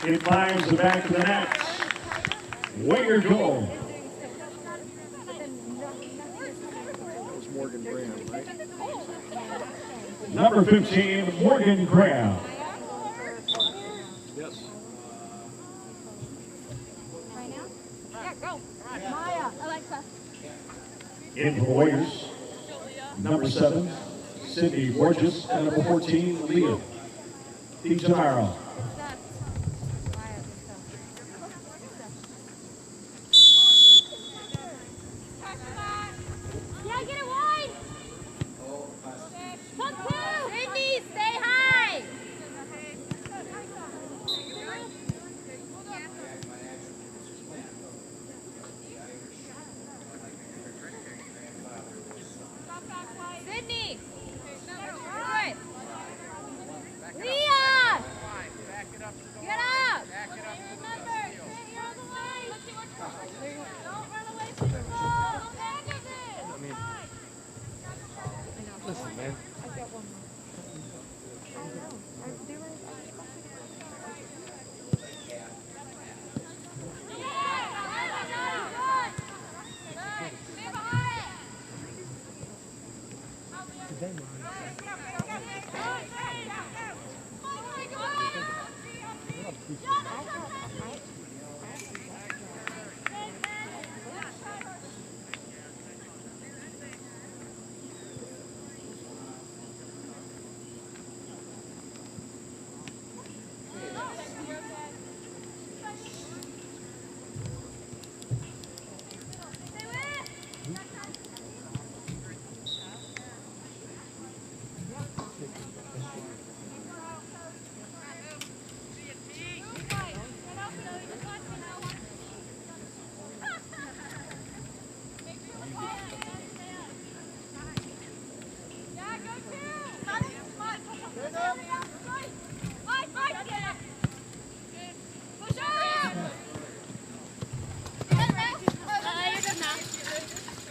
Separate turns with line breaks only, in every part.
It finds the back of the net. Warrior goal.
That was Morgan Graham, right?
Number 15, Morgan Graham.
Yes.
Right now? Yeah, go. Maya, Alexa.
In for the Warriors, number 7, Sydney Borges, and number 14, Leah DiGennaro.
Yeah, get it wide. Come through. Sydney, stay high. Sydney. Good. Leah. Get up. Don't run away from the ball.
Listen, man.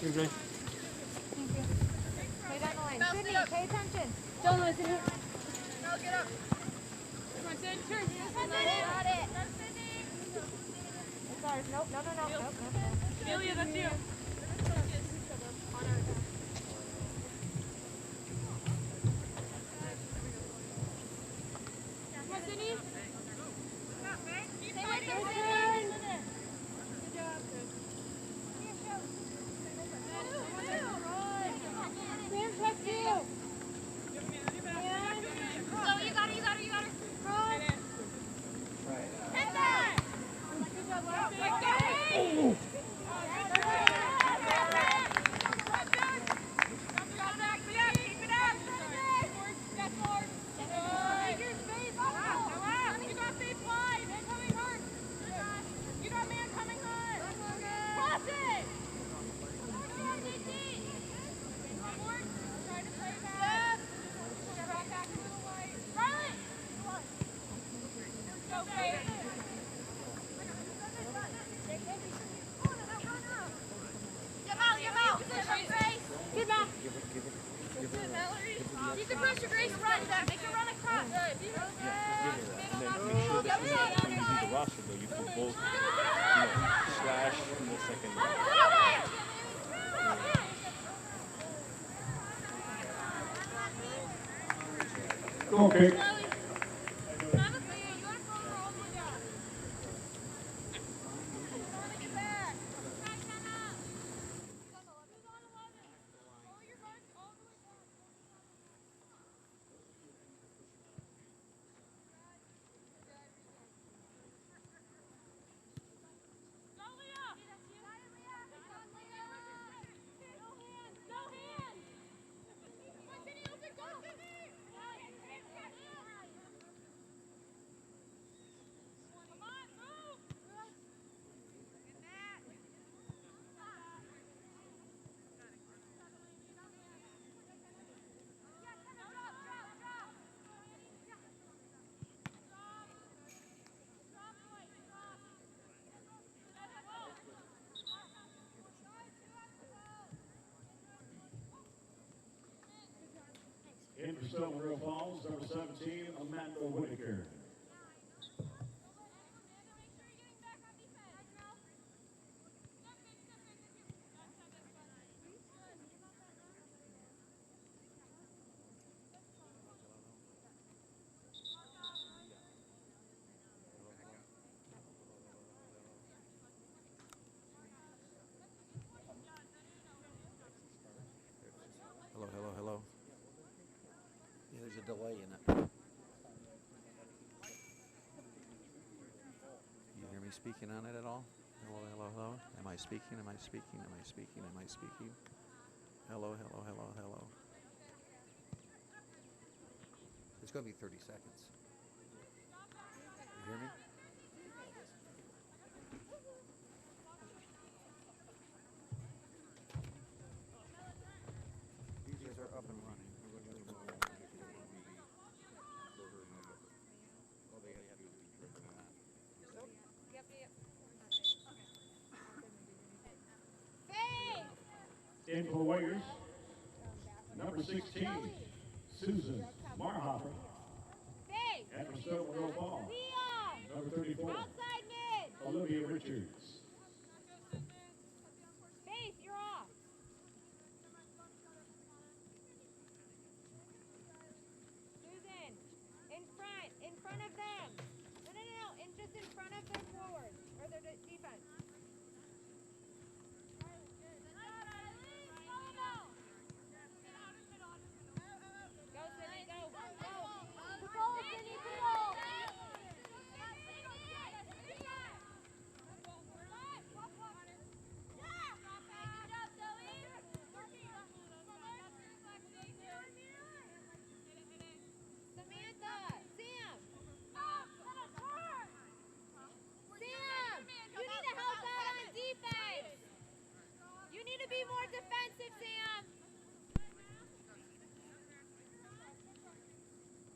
You're good. Thank you. Play down the line. Sydney, pay attention. Don't listen here. No, get up. Come on, Sid. Turn. Got it. It's ours. Nope, nope. Celia, that's you. Come on, Sydney. Stay with him, Sydney. Good job. Sam, check you. So you got it. Cross. Hit that. Good job, Walsh. You can push your Grace run back. Make her run across.
The roster though, you can both slash in the second.
Goal kick. In for Stow, Falls, number 17, Amanda Whitaker.
a delay in it. You hear me speaking on it at all? Hello, hello, hello. Am I speaking? Am I speaking? Am I speaking? Am I speaking? Hello, hello, hello, hello. It's going to be 30 seconds. You hear me? These are up and running.
All they have to do is be driven out.
Yep. Faith!
In for the Warriors, number 16, Susan Marhofer.
Faith!
And for Stow Monroe Ball,
Leon!
number 34,
Outside mid!
Olivia Richards.
Faith, you're off. Susan, in front of them. No, just in front of their forward, or their defense. Go, Sydney, go. Good ball, Sydney, good ball. Samantha, Sam, you need to help out on defense. You need to be more defensive, Sam.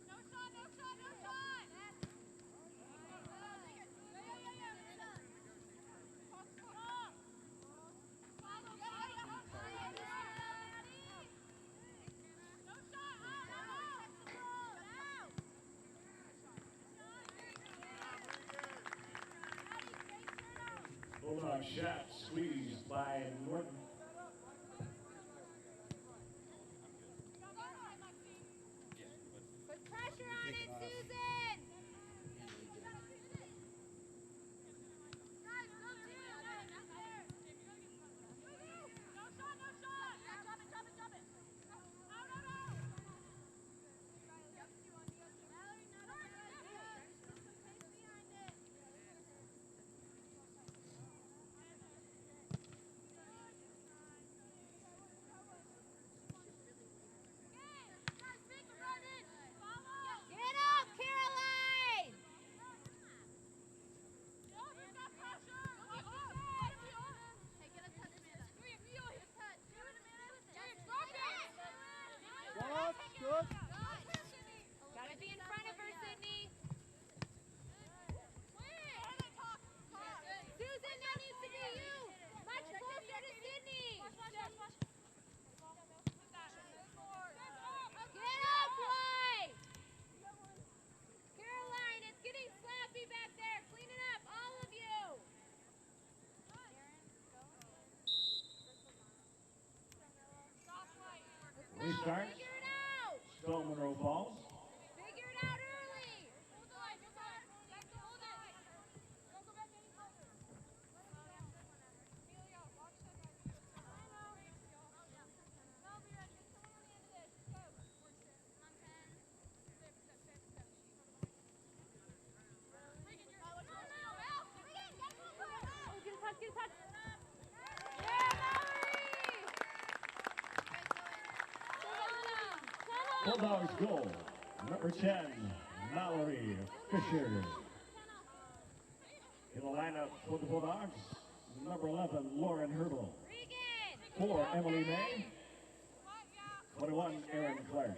No shot.
Bulldog shot squeezed by Norton.
Put pressure on it, Susan. Drop it. Get up, Caroline!
Good.
Gotta be in front of her, Sydney. Susan, that needs to be you. Much closer to Sydney. Get up, boy! Caroline, it's getting sloppy back there. Clean it up, all of you.
Restart.
Figure it out.
Stow Monroe Falls.
Figure it out early. Get a touch. Yeah, Mallory!
Bulldogs goal, number 10, Mallory Fisher. In the lineup for the Bulldogs, number 11, Lauren Herbal.
Regan!
4, Emily May. 21, Erin Clark.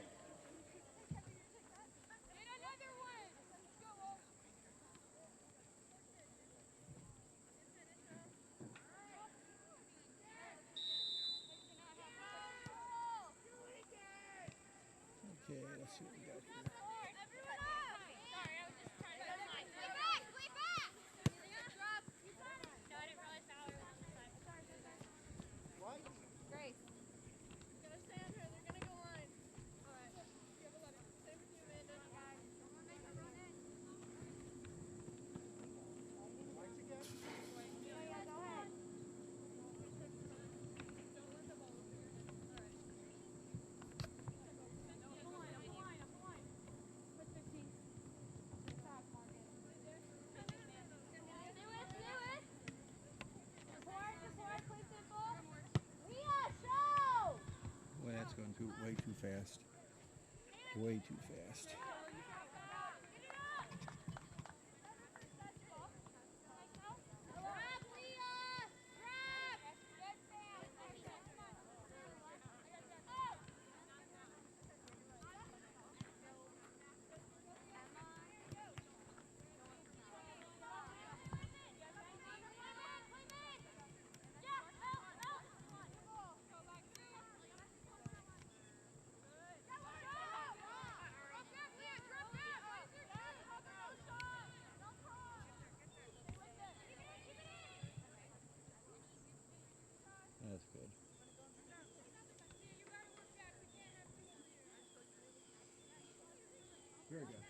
Okay, let's see what we got here.
Sorry, I was just trying to go mine. Way back! No, I didn't realize Mallory was on the side.
What?
Grace.
Gonna stand here, they're gonna go line. Alright. You have a letter. Same with you, Amanda.
Lights again?
Yeah, go ahead.
Don't let the ball appear. Alright.
Way too fast. That's good. Very good.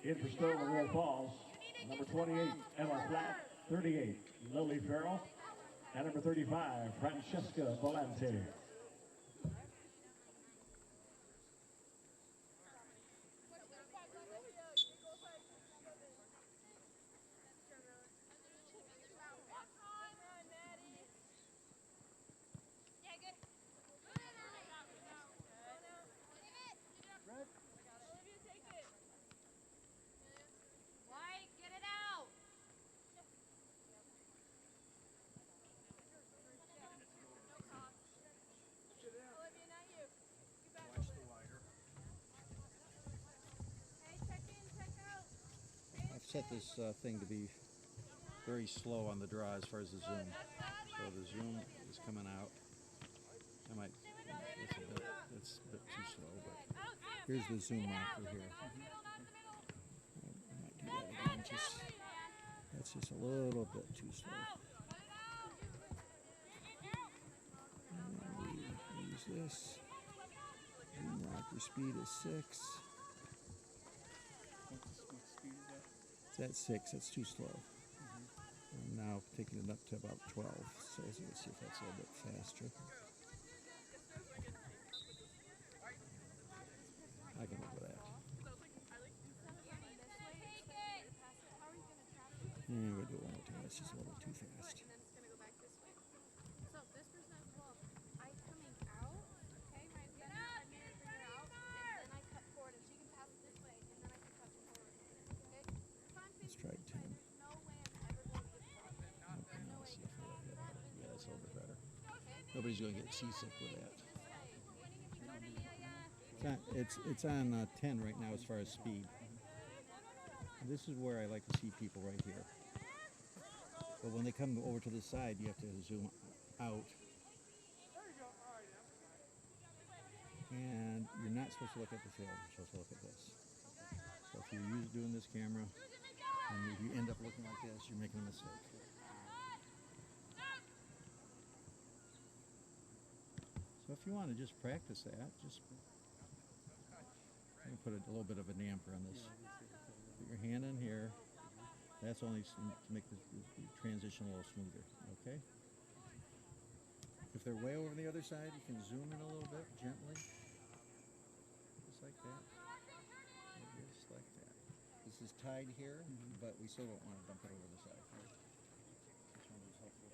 In for Stow and Roll Falls, number 28, Emma Flat, 38, Lily Farrell, and number 35, Francesca Volante. I've set this thing to be very slow on the draw as far as the zoom. So the zoom is coming out. I might, it's a bit too slow, but here's the zoom marker here. I might do that again, that's just a little bit too slow. And we use this. Zoom rocker speed is 6.
What speed is that?
It's at 6, that's too slow. I'm now taking it up to about 12, so let's see if that's a little bit faster. I can live with that. And we'll do it one more time, that's just a little too fast. Let's try 10. Okay, now let's see if we'll get that. Yeah, that's a little bit better. Nobody's going to get seasick with that. It's on 10 right now as far as speed. This is where I like to see people right here. But when they come over to the side, you have to zoom out. And you're not supposed to look at the field, you're supposed to look at this. So if you're doing this camera, and if you end up looking like this, you're making a mistake. So if you want to just practice that, just put a little bit of a damper on this. Put your hand in here. That's only to make the transition a little smoother, okay? If they're way over on the other side, you can zoom in a little bit, gently. Just like that. Just like that. This is tied here, but we still don't want to dump it over the side. This one is helpful.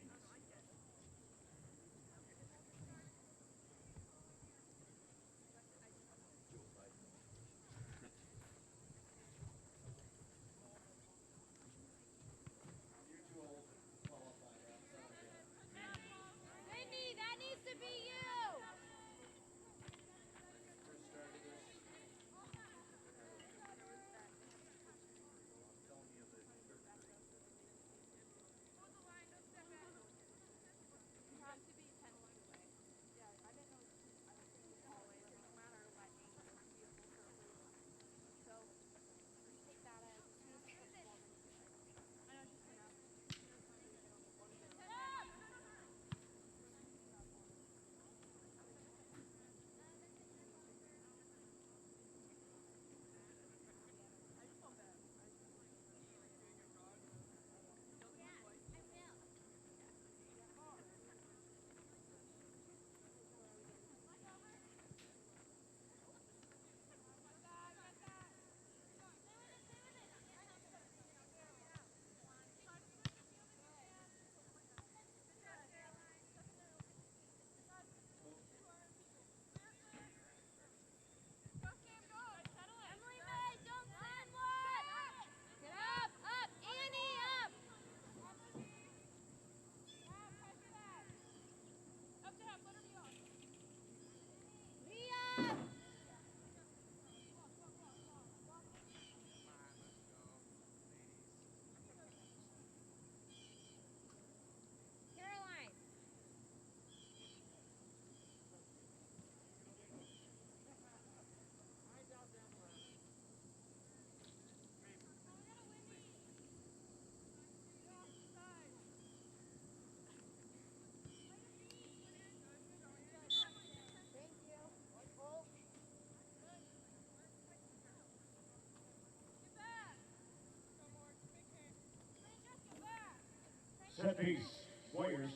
Set piece, Warriors.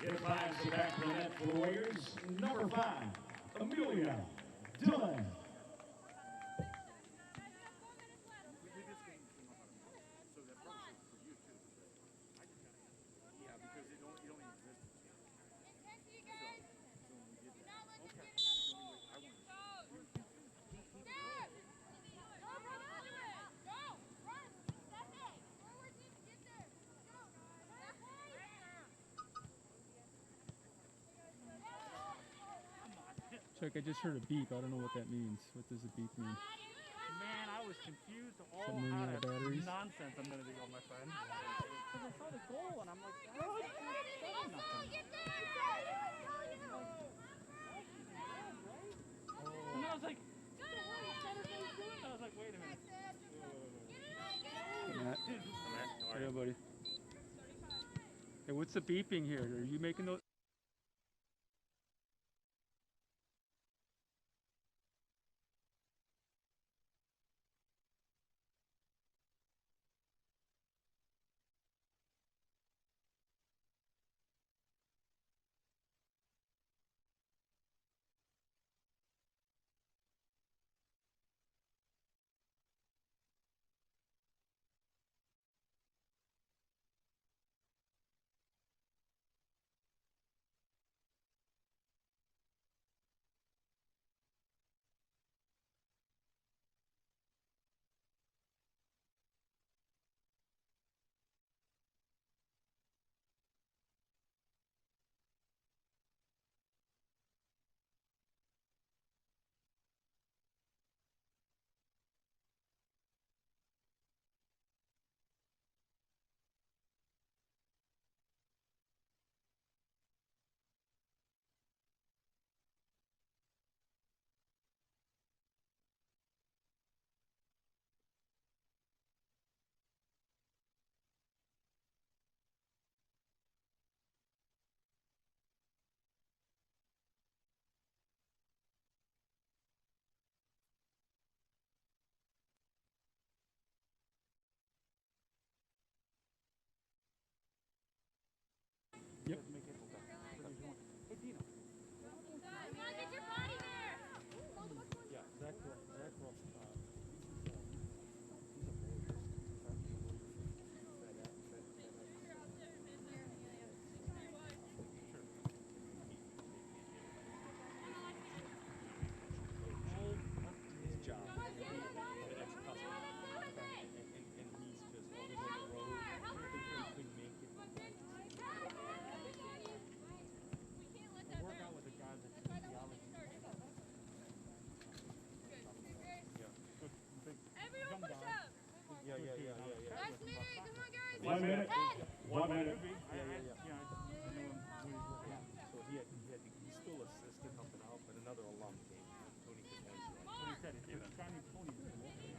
It finds the back of the net for the Warriors. Number 5, Amelia Dillon.
Chuck, I just heard a beep. I don't know what that means. What does a beep mean?
Man, I was confused all
Something running out of batteries?
nonsense I'm going to do on my friend. Because I saw the goal and I'm like, oh, it's nothing. And I was like, I was like, wait a minute.
Matt. Hey, buddy. Hey, what's the beeping here? Are you making those? Yep.
Yeah. 1 minute. 1 minute.
So he's still assistant helping out, but another alum came. Tony could answer. He said it's Johnny Tony.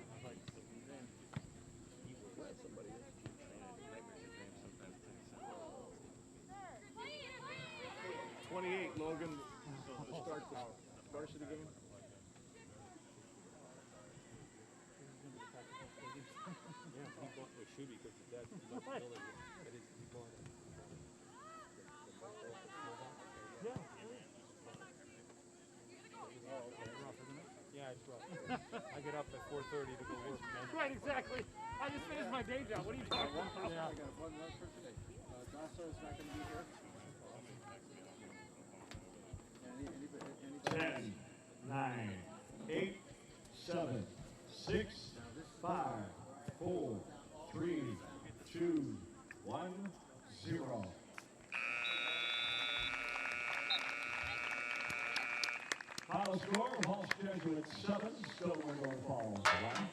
I get up at 4:30 to go work, man.
Right, exactly. I just finished my day job. What are you talking about?
I got one left for today. Jocelyn is not going to be here.
Ten, 9, 8, 7, 6, 5, 4, 3, 2, 1, 0. Final score, Walsh Jesuit 7, Stow Falls 1.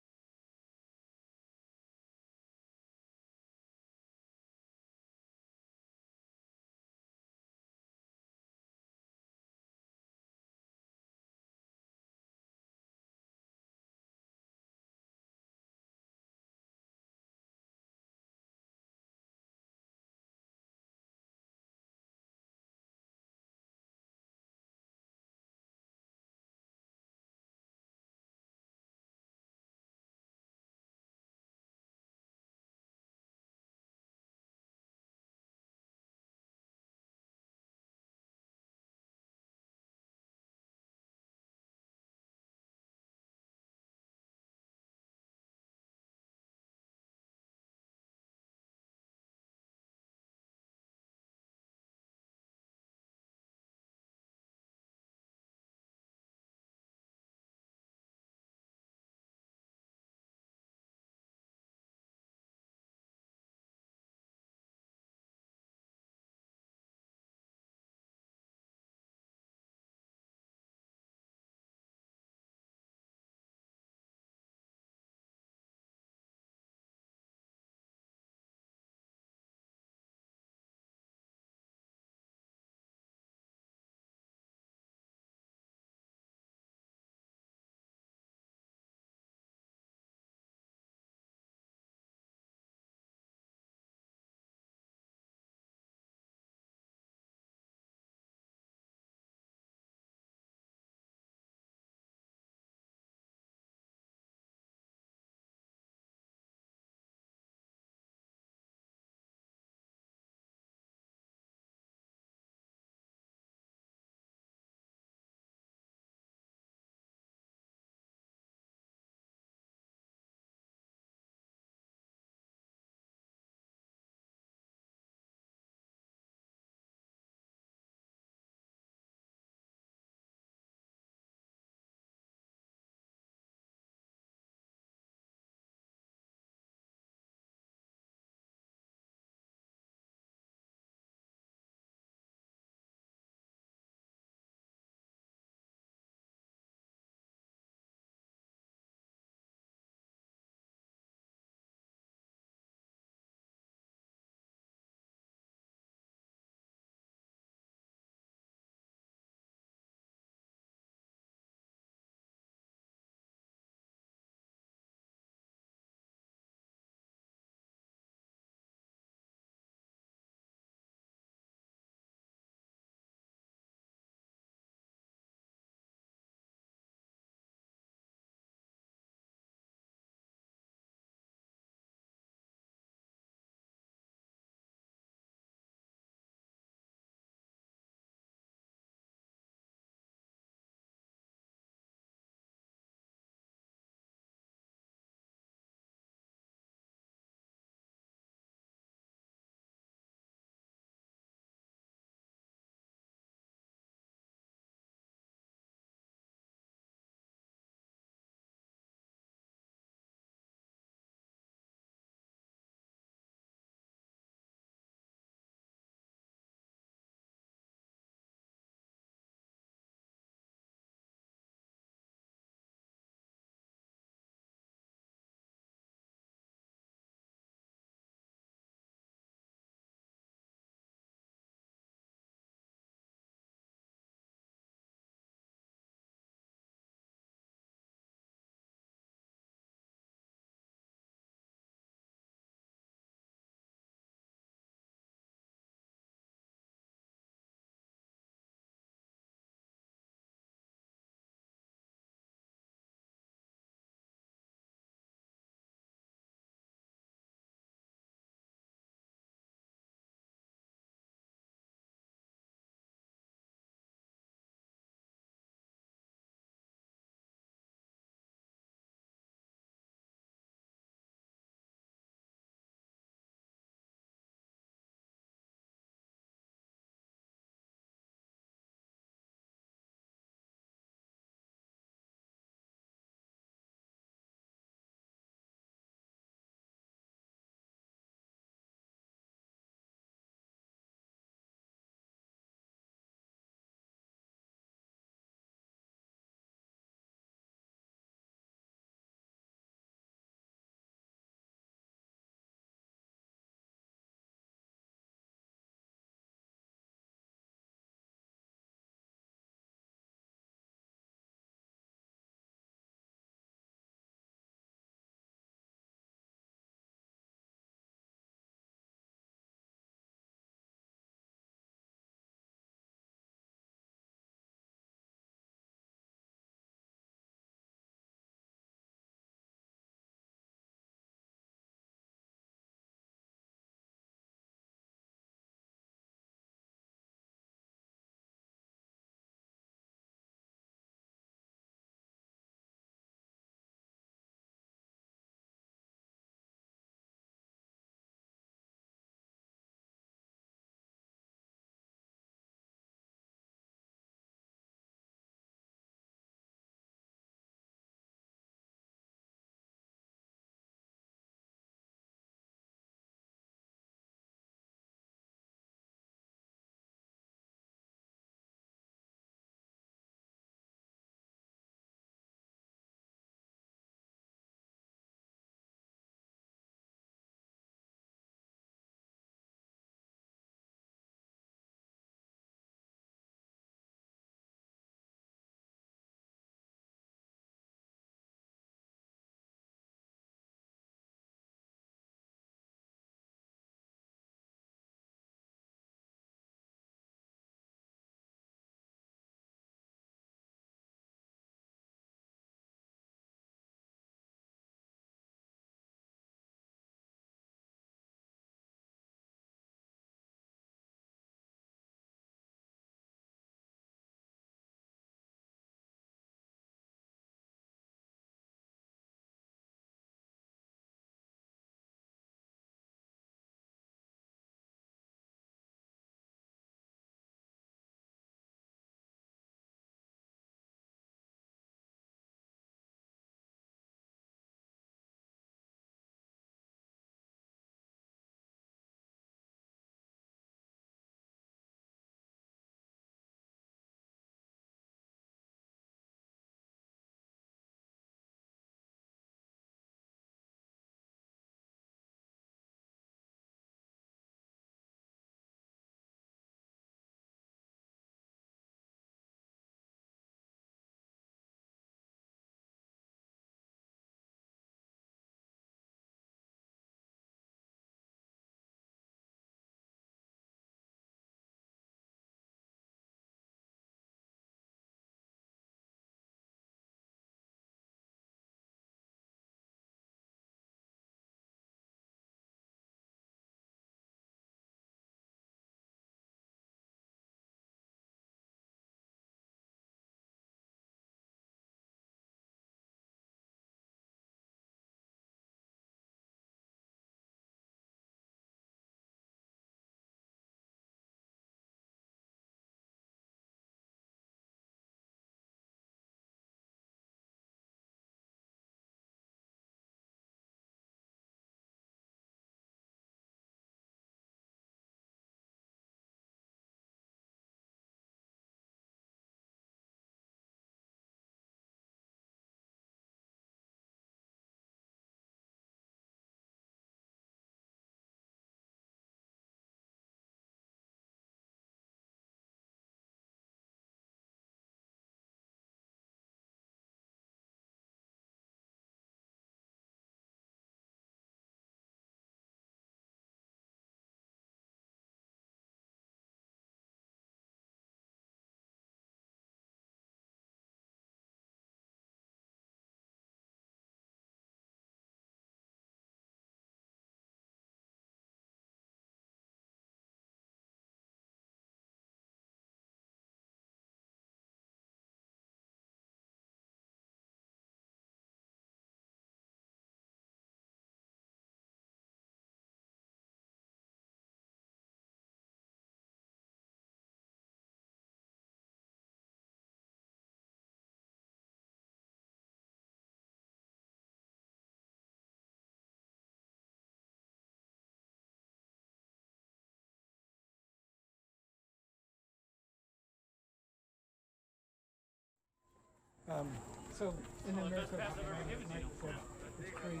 So in America, Mike said it's crazy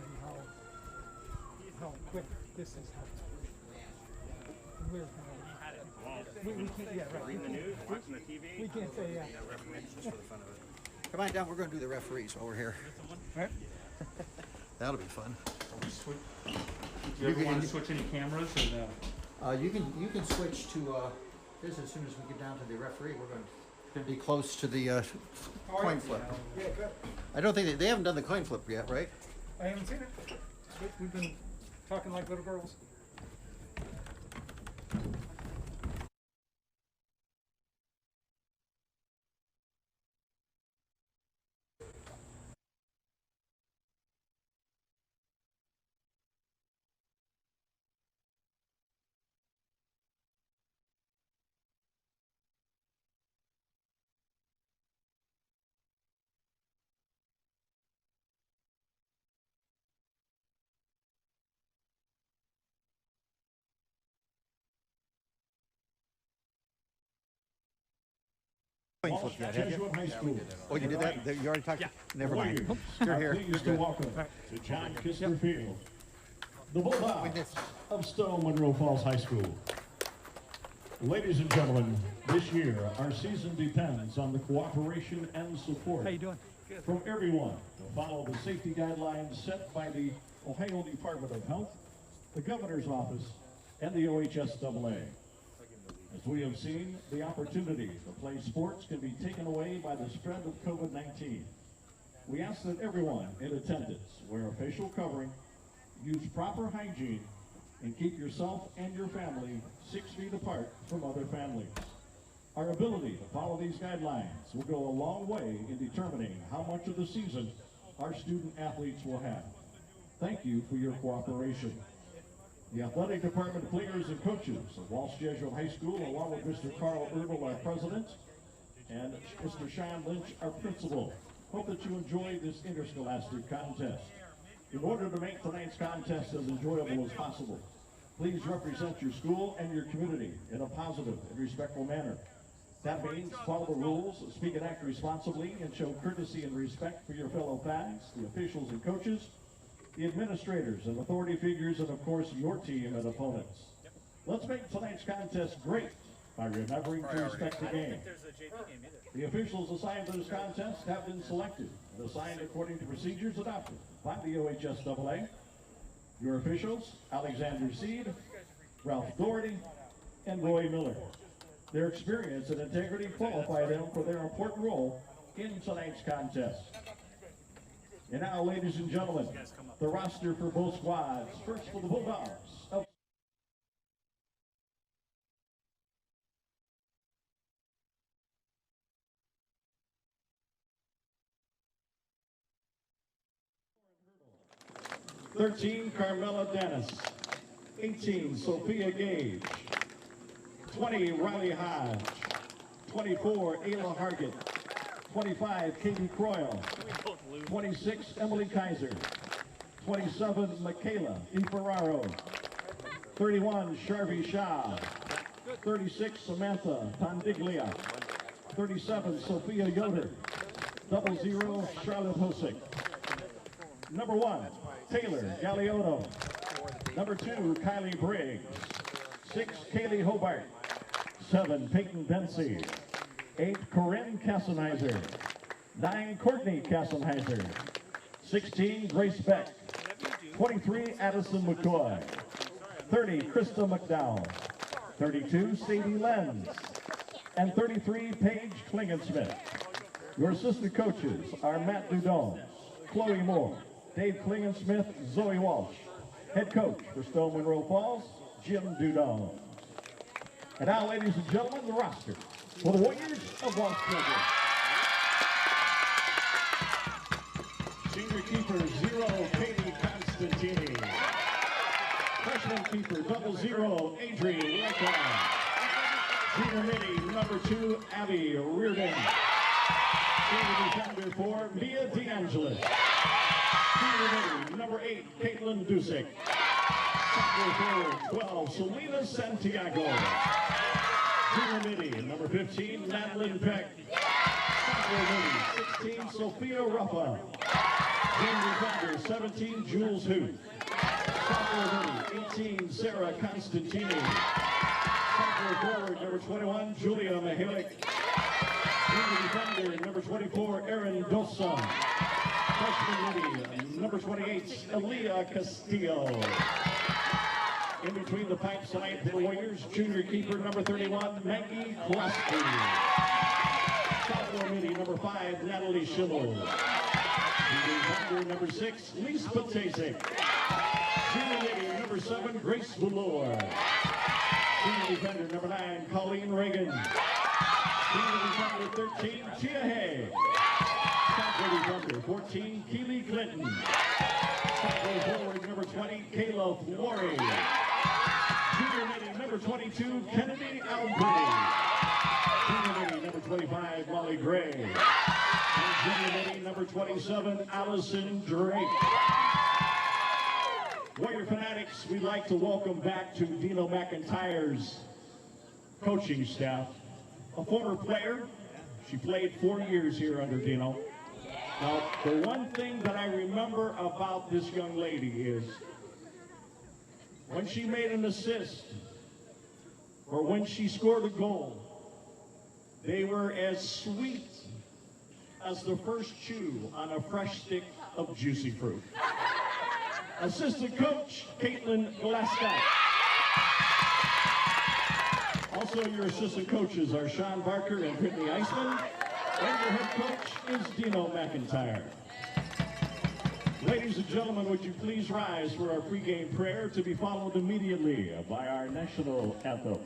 how quick this is happening. We're we can't, yeah, right.
Reading the news, watching the TV.
We can't say, yeah.
Just for the fun of it. Come on down, we're going to do the referees while we're here.
Right?
That'll be fun.
Do you ever want to switch any cameras or no?
You can switch to this as soon as we get down to the referee. We're going to be close to the coin flip.
Yeah, good.
I don't think they haven't done the coin flip yet, right?
I haven't seen it. We've been talking like little girls.
Coin flip yet, have you?
Jesuit High School.
Oh, you did that? You already talked? Never mind.
Warriors
You're
are
here.
pleased to welcome to John Kistner Field the Bulldogs of Stow Monroe Falls High School. Ladies and gentlemen, this year our season depends on the cooperation and support from everyone to follow the safety guidelines set by the Ohio Department of Health, the Governor's Office, and the OHSAA. As we have seen, the opportunity to play sports can be taken away by the spread of COVID-19. We ask that everyone in attendance wear a facial covering, use proper hygiene, and keep yourself and your family 6 feet apart from other families. Our ability to follow these guidelines will go a long way in determining how much of the season our student athletes will have. Thank you for your cooperation. The athletic department players and coaches of Walsh Jesuit High School, along with Mr. Carl Earl, our president, and Mr. Sean Lynch, our principal, hope that you enjoy this interscholastic contest. In order to make tonight's contest as enjoyable as possible, please represent your school and your community in a positive and respectful manner. That means follow the rules, speak and act responsibly, and show courtesy and respect for your fellow fans, the officials and coaches, the administrators and authority figures, and of course your team and opponents. Let's make tonight's contest great by remembering to respect the game. The officials assigned to this contest have been selected and assigned according to procedures adopted by the OHSAA. Your officials, Alexander Seed, Ralph Doherty, and Roy Miller. Their experience and integrity qualify them for their important role in tonight's contest. And now, ladies and gentlemen, the roster for both squads. First for the Bulldogs of '13, Carmela Dennis. 18, Sophia Gage. 20, Riley Hodge. 24, Ayla Hargett. 25, Katie Croyle. 26, Emily Kaiser. 27, Michaela DiFerraro. 31, Sharvie Shah. 36, Samantha Tandiglia. 37, Sophia Yoder. 00, Charlotte Hosick. Number 1, Taylor Galeotto. Number 2, Kylie Briggs. 6, Kaylee Hobart. 7, Peyton Dempsey. 8, Corinne Kassenheiser. 9, Courtney Kassenheiser. 16, Grace Beck. 23, Addison McCoy. 30, Krista McDowell. 32, Sadie Lenz. And 33, Paige Klingensmith. Your assistant coaches are Matt Dudon, Chloe Moore, Dave Klingensmith, Zoe Walsh. Head coach for Stow Monroe Falls, Jim Dudon. And now, ladies and gentlemen, the roster for the Warriors of Walsh Jesuit. Senior keeper 0, Katie Constantini. Freshman keeper 00, Adrian Lekland. Junior midi number 2, Abby Reardon. Senior defender 4, Mia DeAngelis. Senior midi number 8, Caitlin Dusick. Senior forward 12, Selena Santiago. Junior midi number 15, Madeline Peck. Sophomore Moody, 16, Sophia Ruffa. Junior defender, 17, Jules Hoot. Sophomore Moody, 18, Sarah Constantini. Sophomore forward, number 21, Julia Mihalik. Junior defender, number 24, Aaron Dosa. Freshman Moody, number 28, Aaliyah Castillo. In between the pipes tonight for the Warriors, junior keeper number 31, Maggie Crosby. Sophomore Midi number 5, Natalie Schimmel. Junior defender number 6, Lise Patasic. Junior Midi number 7, Grace Velour. Junior defender number 9, Colleen Reagan. Junior defender 13, Tia Hay. Sophomore defender 14, Keely Clinton. Sophomore forward number 20, Kayla Florey. Junior Midi number 22, Kennedy Alberti. Junior Midi number 25, Molly Gray. And junior Midi number 27, Allison Drake. Warrior Fanatics, we'd like to welcome back to Dino McIntyre's coaching staff a former player. She played 4 years here under Dino. Now, the one thing that I remember about this young lady is when she made an assist or when she scored a goal, they were as sweet as the first chew on a fresh stick of juicy fruit. Assistant coach, Caitlin Glasgow. Also, your assistant coaches are Sean Barker and Brittany Eisman, and your head coach is Dino McIntyre. Ladies and gentlemen, would you please rise for our pregame prayer to be followed immediately by our national anthem.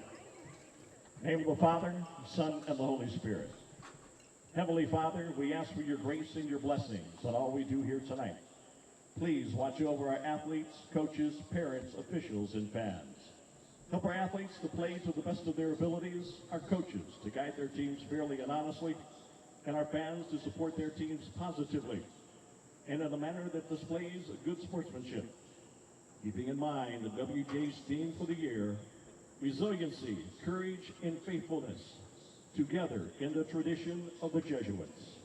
In the name of the Father, Son, and the Holy Spirit. Heavenly Father, we ask for your grace and your blessings on all we do here tonight. Please watch over our athletes, coaches, parents, officials, and fans. Help our athletes to play to the best of their abilities, our coaches to guide their teams fairly and honestly, and our fans to support their teams positively and in a manner that displays good sportsmanship. Keeping in mind the WJ's theme for the year, resiliency, courage, and faithfulness, together in the tradition of the Jesuits.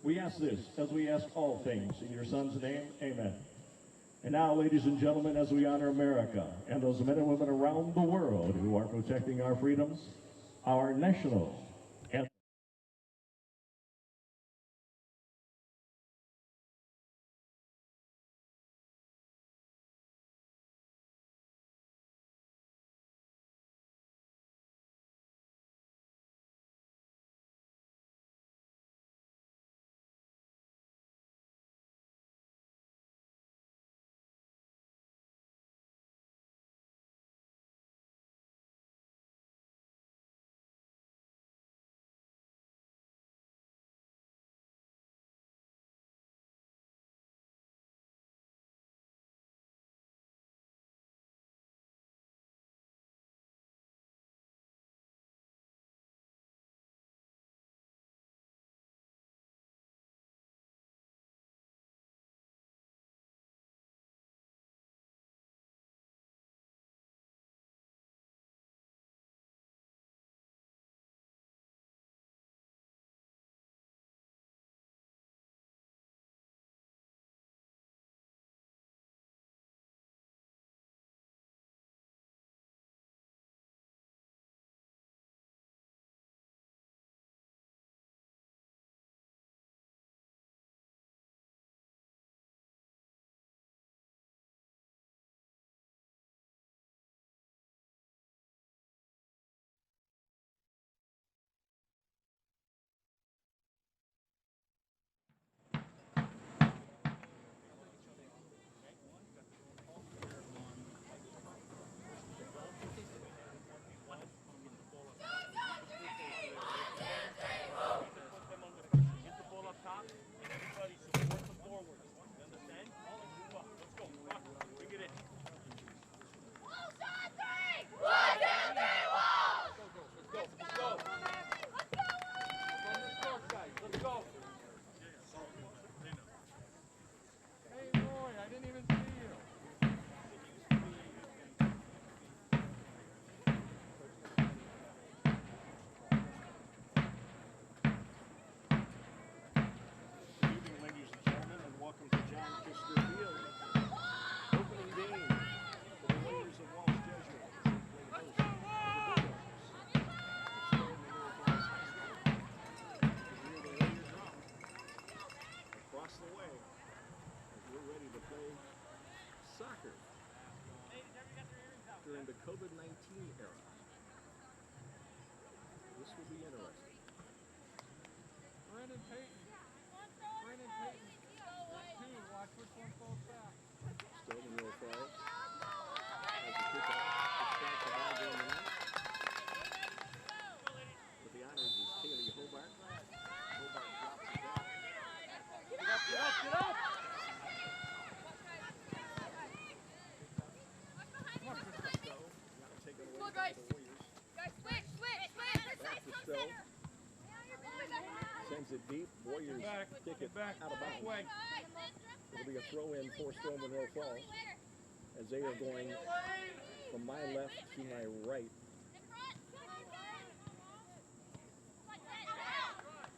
We ask this as we ask all things in your Son's name, amen. And now, ladies and gentlemen, as we honor America and those men and women around the world who are protecting our freedoms, our national
Stow Monroe Falls has the kick out. Starts the ball game tonight. With the honors is Kaylee Hobart. Hobart drops it down.
Get up, get up, get up!
Come on, guys. Guys, switch.
Back to Stow. Sends it deep. Warriors kick it out of bounds. It'll be a throw in for Stow Monroe Falls as they are going from my left to my right.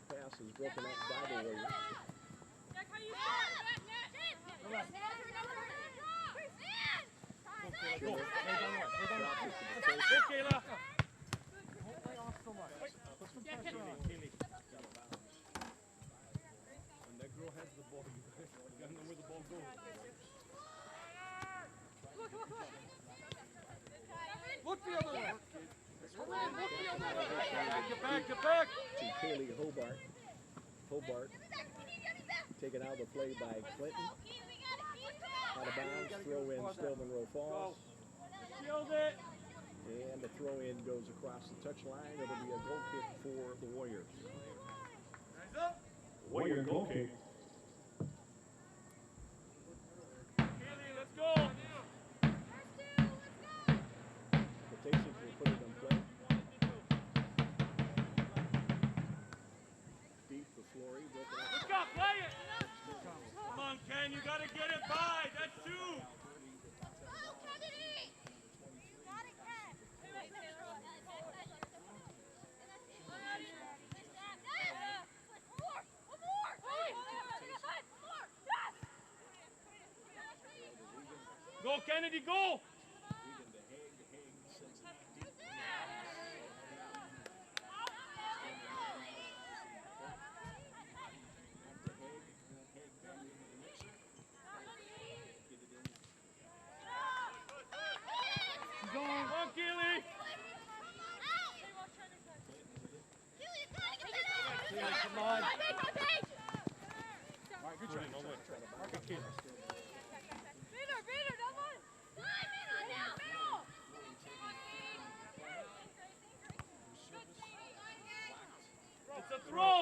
Pass is broken up by the Warriors.
Go,
Kayla.
Kayla!
Kaylee. When that girl has the ball, you gotta know where the ball goes.
Look the other way! Look the other way! Get back!
To Kaylee Hobart. Hobart taken out of the play by Clinton. Out of bounds, throw in Stow Monroe Falls.
Shield it!
And the throw in goes across the touchline. It'll be a goal kick for the Warriors.
Warrior goal kick.
Kaylee, let's go!
Quotations will put it in play. Deep to Flory.
Let's go, play it! Come on, Ken, you gotta get it by. That's two. Go, Kennedy, go! Come on, Keely! Come on. All right, good try. No way. Good Keely. It's a throw!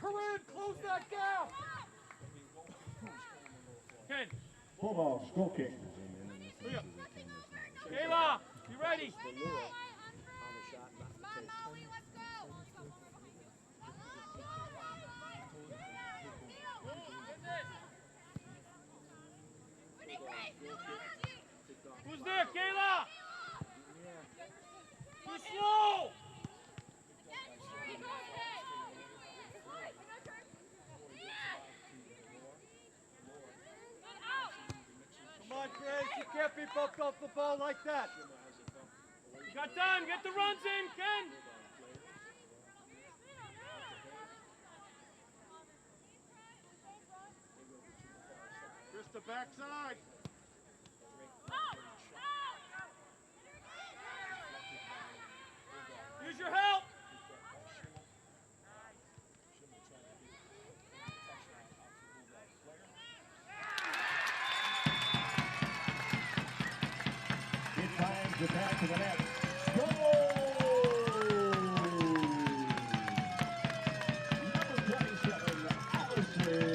Corinne, close that gap! Ken.
Bulldogs goal kick.
Kayla, you ready?
On the shot, not the take.
Who's there, Kayla? Too slow! Come on, Chris, you can't be bumped off the ball like that. You got time, get the runs in, Ken. Chris, the backside. Use your help.
It finds the back of the net. Goal! Number 27, Allison Gray.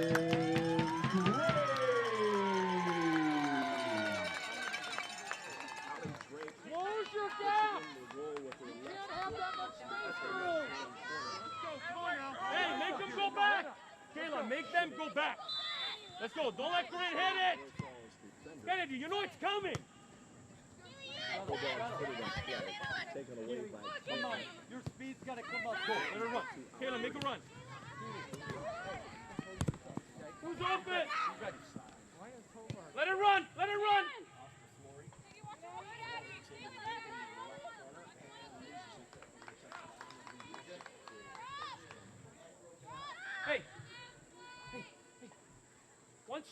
Close your gap. You can't have that much space for you. Hey, make them go back. Kayla, make them go back. Let's go. Don't let Corinne hit it. Kennedy, you know it's coming.
Taken away by
Come on. Your speed's got to come up. Go. Let her run. Kayla, make a run. Who's open? Let her run. Let her run. Hey.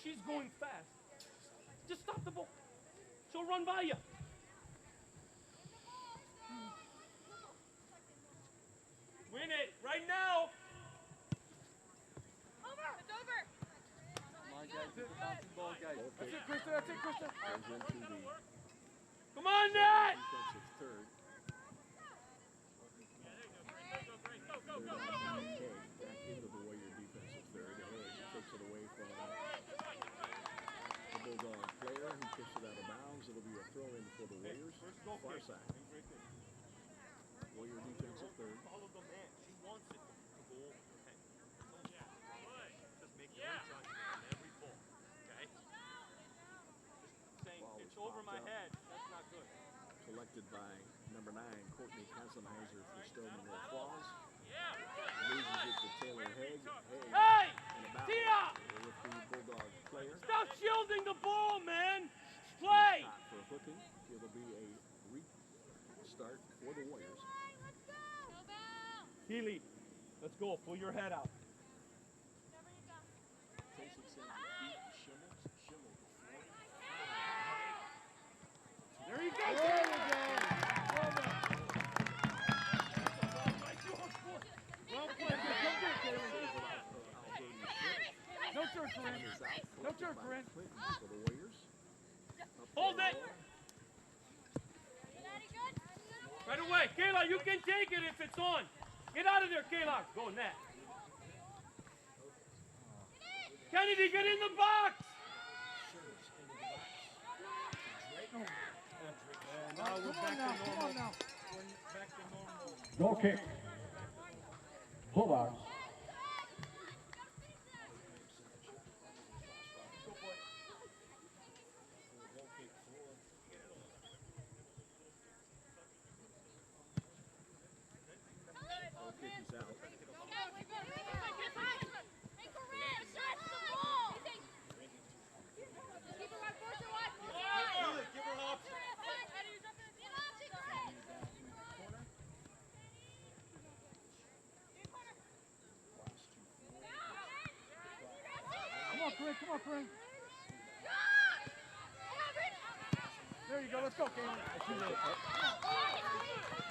she's going fast, just stop the ball. She'll run by you. Win it right now.
It's over.
Come on, guys. Get the bouncing ball, guys.
That's it, Krista. That's it, Krista.
Goes into the
Come on, Nat.
defensive third. Third out by Haig. Back into the Warrior defensive third. Haig takes it away from the Bulldog player who kicks it out of bounds. It'll be a throw in for the Warriors. Far side. Warrior defensive third.
Follow the man. She wants it to go over your head. Just make the right judgment on every ball. Okay? Just saying,
Ball
it's
is
over my
popped up.
head. That's not good.
Collected by number 9, Courtney Kassenheiser for Stow Monroe Falls. Loses it to Taylor Haig.
Hey!
And about
Tia!
with the Bulldog player.
Stop shielding the ball, man. Play.
Shot for hooking. It'll be a restart for the Warriors.
Healy, let's go. Pull your head out.
Casey sends it deep to Schimmels. Schimmels.
There you go.
There we go. Well done. Well played. Go get it, Taylor. No turn, Corinne. No turn, Corinne.
Clinton for the Warriors.
Hold it. Right away. Kayla, you can take it if it's on. Get out of there, Kayla. Go, Nat. Kennedy, get in the box.
Now we're back to normal. Come on now.
We're back to normal.
Goal kick. Bulldogs.
Goal kick is out.
Come on, Corinne. There you go. Let's go, Kayla.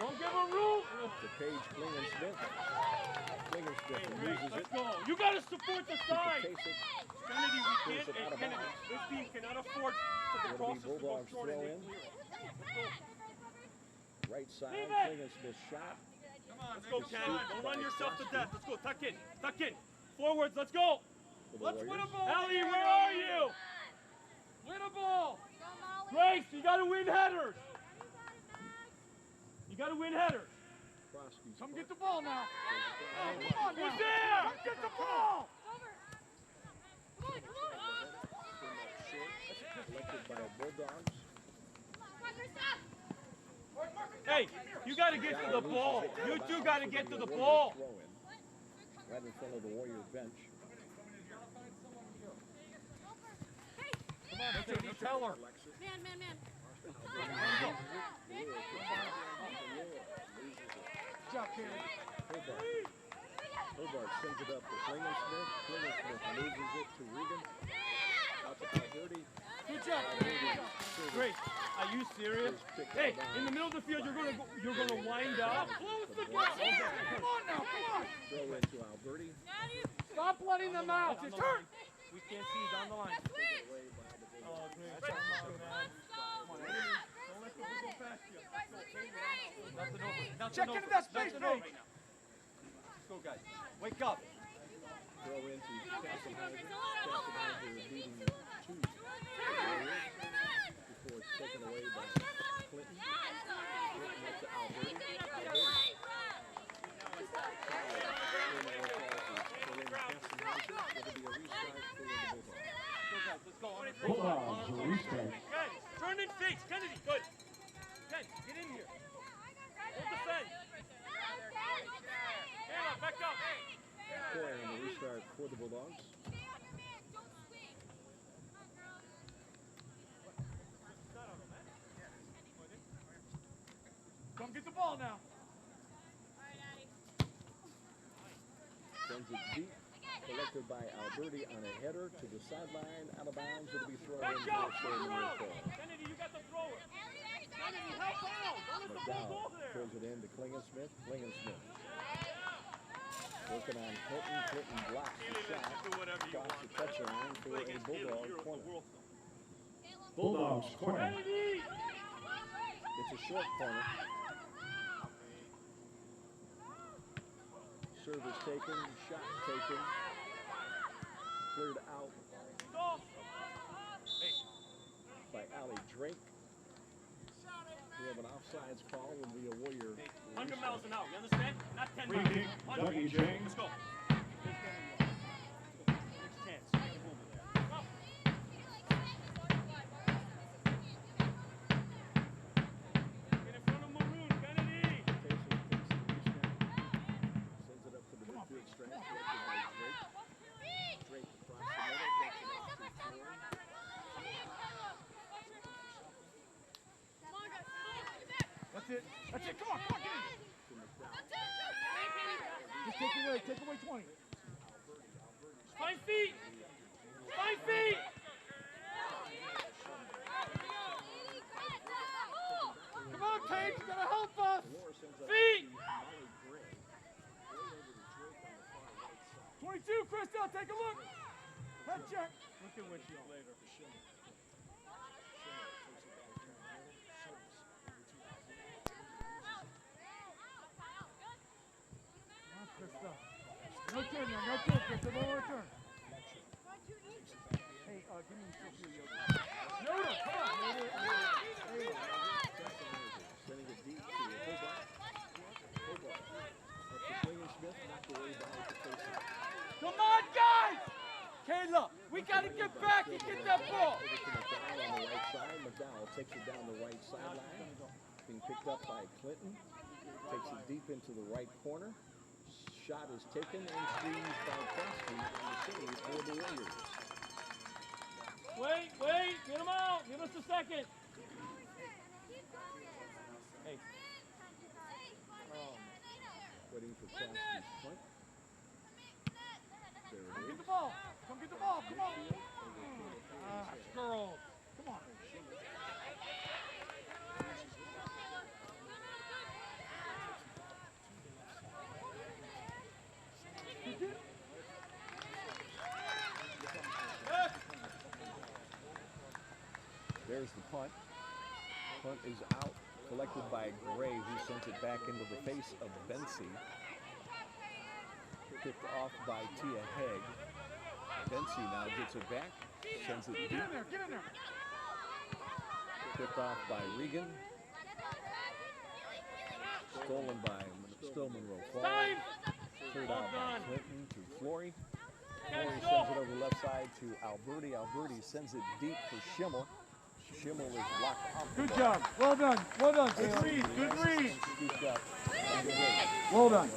Don't give her room.
To Paige Klingensmith. Klingensmith loses it.
Let's go. You got to support the side.
Kasich.
Kennedy, we
Pulls
can't.
it out
Hey,
of
Kennedy,
bounds.
this team cannot afford for the
It'll be
crosses to go
Bulldogs
short and
throw
they
in.
clear it. Let's go.
Right side.
Leave it.
Klingensmith shot.
Let's go, Ken. Don't run yourself to death. Let's go. Tuck in. Tuck in. Forwards. Let's go.
For the
Let's win a
Warriors.
ball. Ellie, where are you? Win a ball. Grace, you got to win headers. You got to win headers.
Crosby's
Come
punt.
get the ball now. Come on now.
Who's there?
Come get the ball.
Collected by Bulldogs.
Hey, you got to get to the ball. You two got to get to the ball.
Right in front of the Warrior bench.
Come on, Sadie, tell her.
Man.
Good job, Kayla.
Hobart sends it up to Klingensmith. Klingensmith loses it to Regan. Out to Alberti.
Good job.
Grace, are you serious? Hey, in the middle of the field, you're gonna wind up. Close the gap.
Come on now. Come on.
Throw into Alberti.
Stop letting them out.
That's
It's
it.
hurt.
We can't see down the line.
Away by the
Oh,
Bulldogs.
Grace, come on, man. Come on, don't let them go past you. Nothing over. Nothing
Check
over.
into that space,
Nothing over.
Paige.
Let's go, guys. Wake up.
Throw into Kassenheiser. Kassenheiser beating two Warriors before it's taken away by Clinton. Clinton up to Alberti. Alberti.
Bulldogs will restart.
Ken, turn and face. Kennedy, good. Ken, get in here. Hold the fence. Kayla, back up.
Corey on the restart for the Bulldogs.
Come get the ball now.
Sends it deep. collected by Alberti on a header to the sideline, out of bounds. It'll be thrown
Back
in
up!
for Stow Monroe Falls.
Kennedy, you got the thrower. Kennedy, help out! Don't let the ball go
McDowell
there.
throws it in to Klingensmith. Klingensmith working on Clinton. Clinton blocks the shot. Across the touchline for a Bulldog corner.
Bulldogs corner.
Kennedy!
It's a short corner. Service taken, shot taken, cleared out
Stop! Hey,
by Allie Drake. We have an offsides call and be a Warrior.
100 miles an hour, you understand? Not 10
Free
miles.
kick,
100.
Dougie James.
Let's go. Next chance. Go. Get in front of Maroon, Kennedy.
Sends it up to the midfield strength. Collected by Drake. Drake across the middle. Gets it off to Flory.
That's it. That's it. Come on, get in.
To McDowell.
Just take away 20.
5 feet. 5 feet.
Come on, Tate, you gotta help us.
Moore sends up
Feet.
to Molly Gray. Way over to Drake on the far right side.
22, Crystal, take a look. Head check.
Look at windshield later.
Crystal. No turn now, no turn, Crystal, no more turn. Hey, give me Yoda, come on.
Sending it deep to Hobart. Hobart. Up to Klingensmith, knocked away by the face.
Come on, guys! Kayla, we gotta get back and get that ball.
Over to McDowell on the right side. McDowell takes it down the right sideline. Being picked up by Clinton. Takes it deep into the right corner. Shot is taken and squeezed by Crosby on the save for the Warriors.
Wait, get him out. Give us a second. Hey.
Waiting for Crosby's punt. There it
Come
is.
get the ball. Come get the ball. Come on. Girl. Come on.
There's the punt. Punt is out. Collected by Gray, who sent it back into the face of Bensi. Picked off by Tia Haig. Bensi now gets it back. Sends it deep.
Get in there. Get in there.
Picked off by Regan. Stolen by Stow Monroe Falls.
Time.
Cleared
Well
out by
done.
Clinton to Flory.
Catch
Flory
it
sends
off.
it over left side to Alberti. Alberti sends it deep for Schimmel. Schimmel is blocked off the
Good
ball.
job. Well done. Well done, Kayla. Good read.
Scooped up. on the way.
Well done.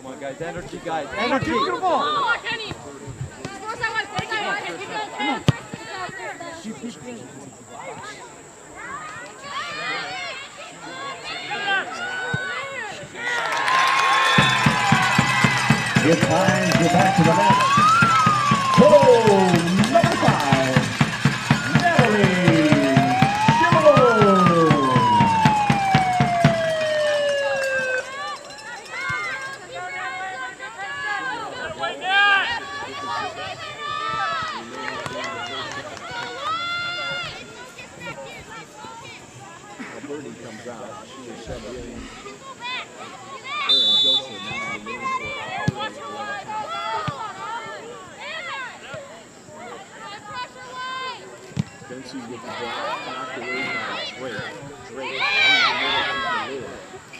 Come on, guys. Energy, guys.
Keep
Energy.
the ball.
Come on, Kenny. Force that one. Keep going,
Keep in.
It's time to get back to the match. Goal number 5, Natalie Schimmel.
Alberti comes out. She is subbed in. Aaron Joseph now in the game for Bensi with the ball, knocked away by Drake. Drake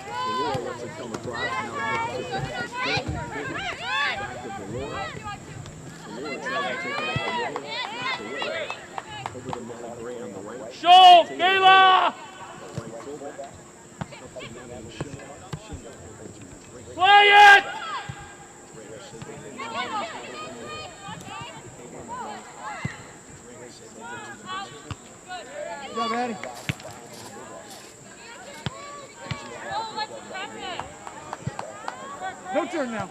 Valor lets it come across. Now drops it back to Clinton. Back to Valor. Valor tries to take it up the middle. Knocked away. Over to Molly Gray on the right.
Show, Kayla.
Right fullback. Up to Natalie Schimmel. Schimmel over to Drake.
Play it.
Drake sends it in.
Good job, Addie. No turn now.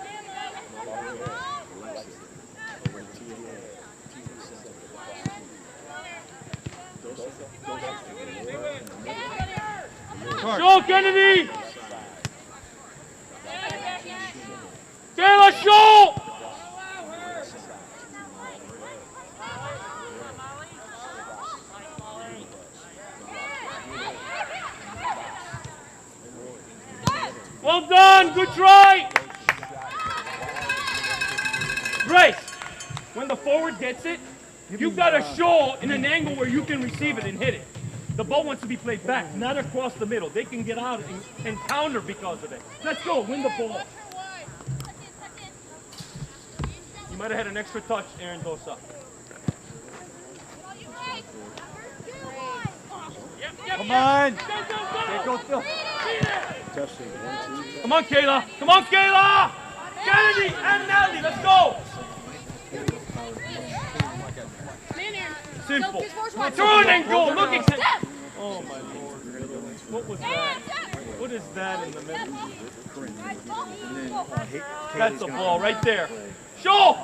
Show, Kennedy! Kayla, show! Well done, good try! Grace, when the forward gets it, you've got to show in an angle where you can receive it and hit it. The ball wants to be played back, not across the middle. They can get out and counter because of it. Let's go, win the ball. You might have had an extra touch, Aaron Dosa.
Come on. Go, Phil.
Come on, Kayla. Come on, Kayla. Kennedy and Natalie, let's go. Simple. Throw it and go. Look at that. Oh, my Lord. What was that? What is that in the middle? That's the ball right there. Show.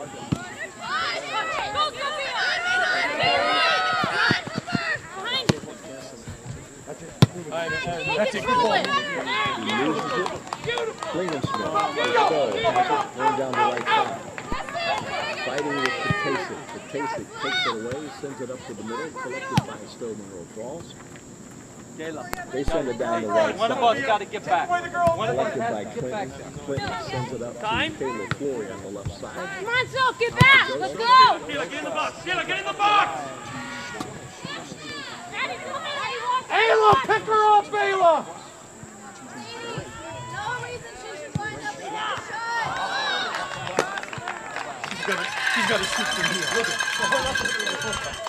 That's it. Good ball.
Klingenschmidt, Stow, going down the right side. Fighting with Potasic. Potasic takes it away, sends it up to the middle, collected by Stow Monroe Falls. They send it down the right
One of
side.
us got to get back.
Collected by Clinton. Clinton sends it up to Kayla Flory on the left side.
Come on, Soph, get back. Let's go.
Kayla, get in the box. Kayla, get in the box.
Ayla, pick her up, Ayla!
No reason she should wind up in that shot.
She's got to shoot from here. Look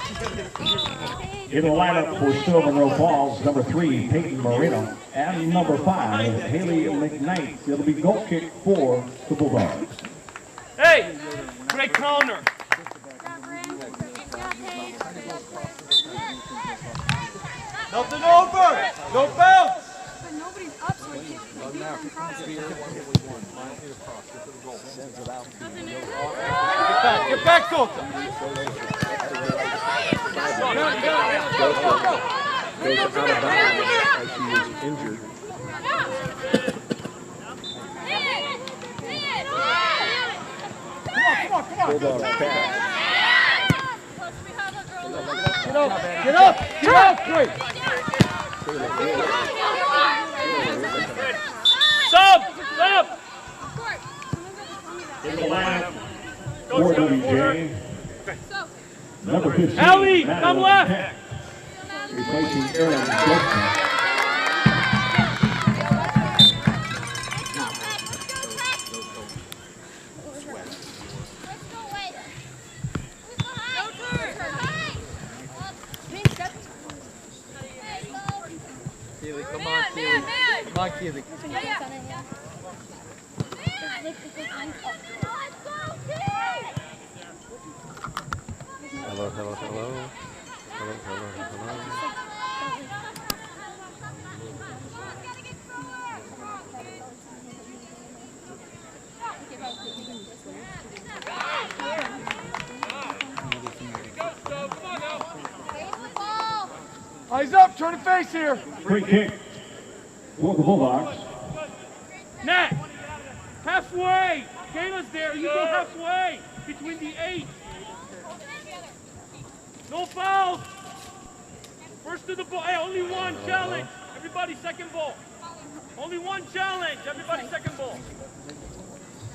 she's got to get it from here.
In the lineup for Stow Monroe Falls, number 3, Peyton Marino, and number 5, Haley McKnight. It'll be goal kick for the Bulldogs.
Hey, great counter.
Nothing over! No bounce!
But nobody's up, so he can't cross it.
Get back, Colton!
Goes out of bounds as she is injured. Bulldog pass.
Get up! Get up! Quick!
Sub!
In the lineup for WJ, number 15,
Ellie, come
Madeline
left.
Peck, replacing Aaron Johnson.
Come on, Keely. Come on, Keely.
Hello, hello, hello. Hello, hello, hello.
Eyes up, turn and face here.
Free kick for the Bulldogs.
Nat, halfway. Kayla's there. You go halfway between the 8. No fouls. First to the ball. Hey, only one challenge. Everybody second ball. Only one challenge. Everybody second ball.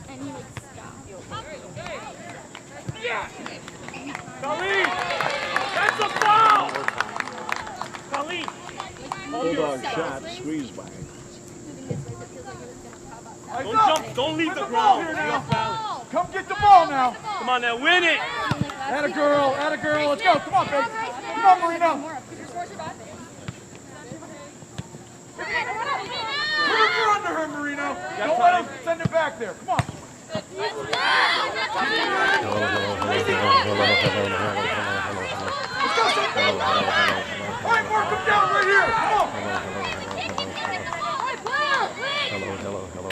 And he would stop.
Yeah. Colleen, that's a foul. Colleen.
Bulldog shot, squeezed by.
Don't jump. Don't leave the ground. You're off balance.
Come get the ball now.
Come on now, win it.
Atta girl, let's go. Come on, baby. Come on, Marino. You're under her, Marino. Don't let him send it back there. Come on.
Hello, hello, hello, hello, hello, hello, hello, hello.
Let's go, son.
Hello, hello, hello, hello.
All right, Mark, come down right here. Come on.
Hello, hello, hello, hello, hello. Hello, hello, hello,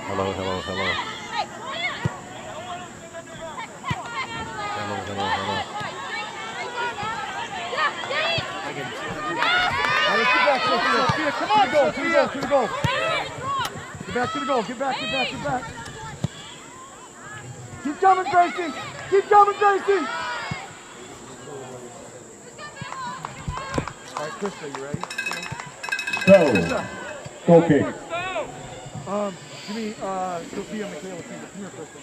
hello. Hello, hello, hello. Hello, hello, hello.
All right, get back, Sophia. Come on, go, to the goal, to the goal. Get back to the goal, get back, get back, get back. Keep coming, Gracie. Keep coming, Gracie. All right, Krista, you ready?
Stow. Goal kick.
Give me Sophia, Michaela, come here, Krista.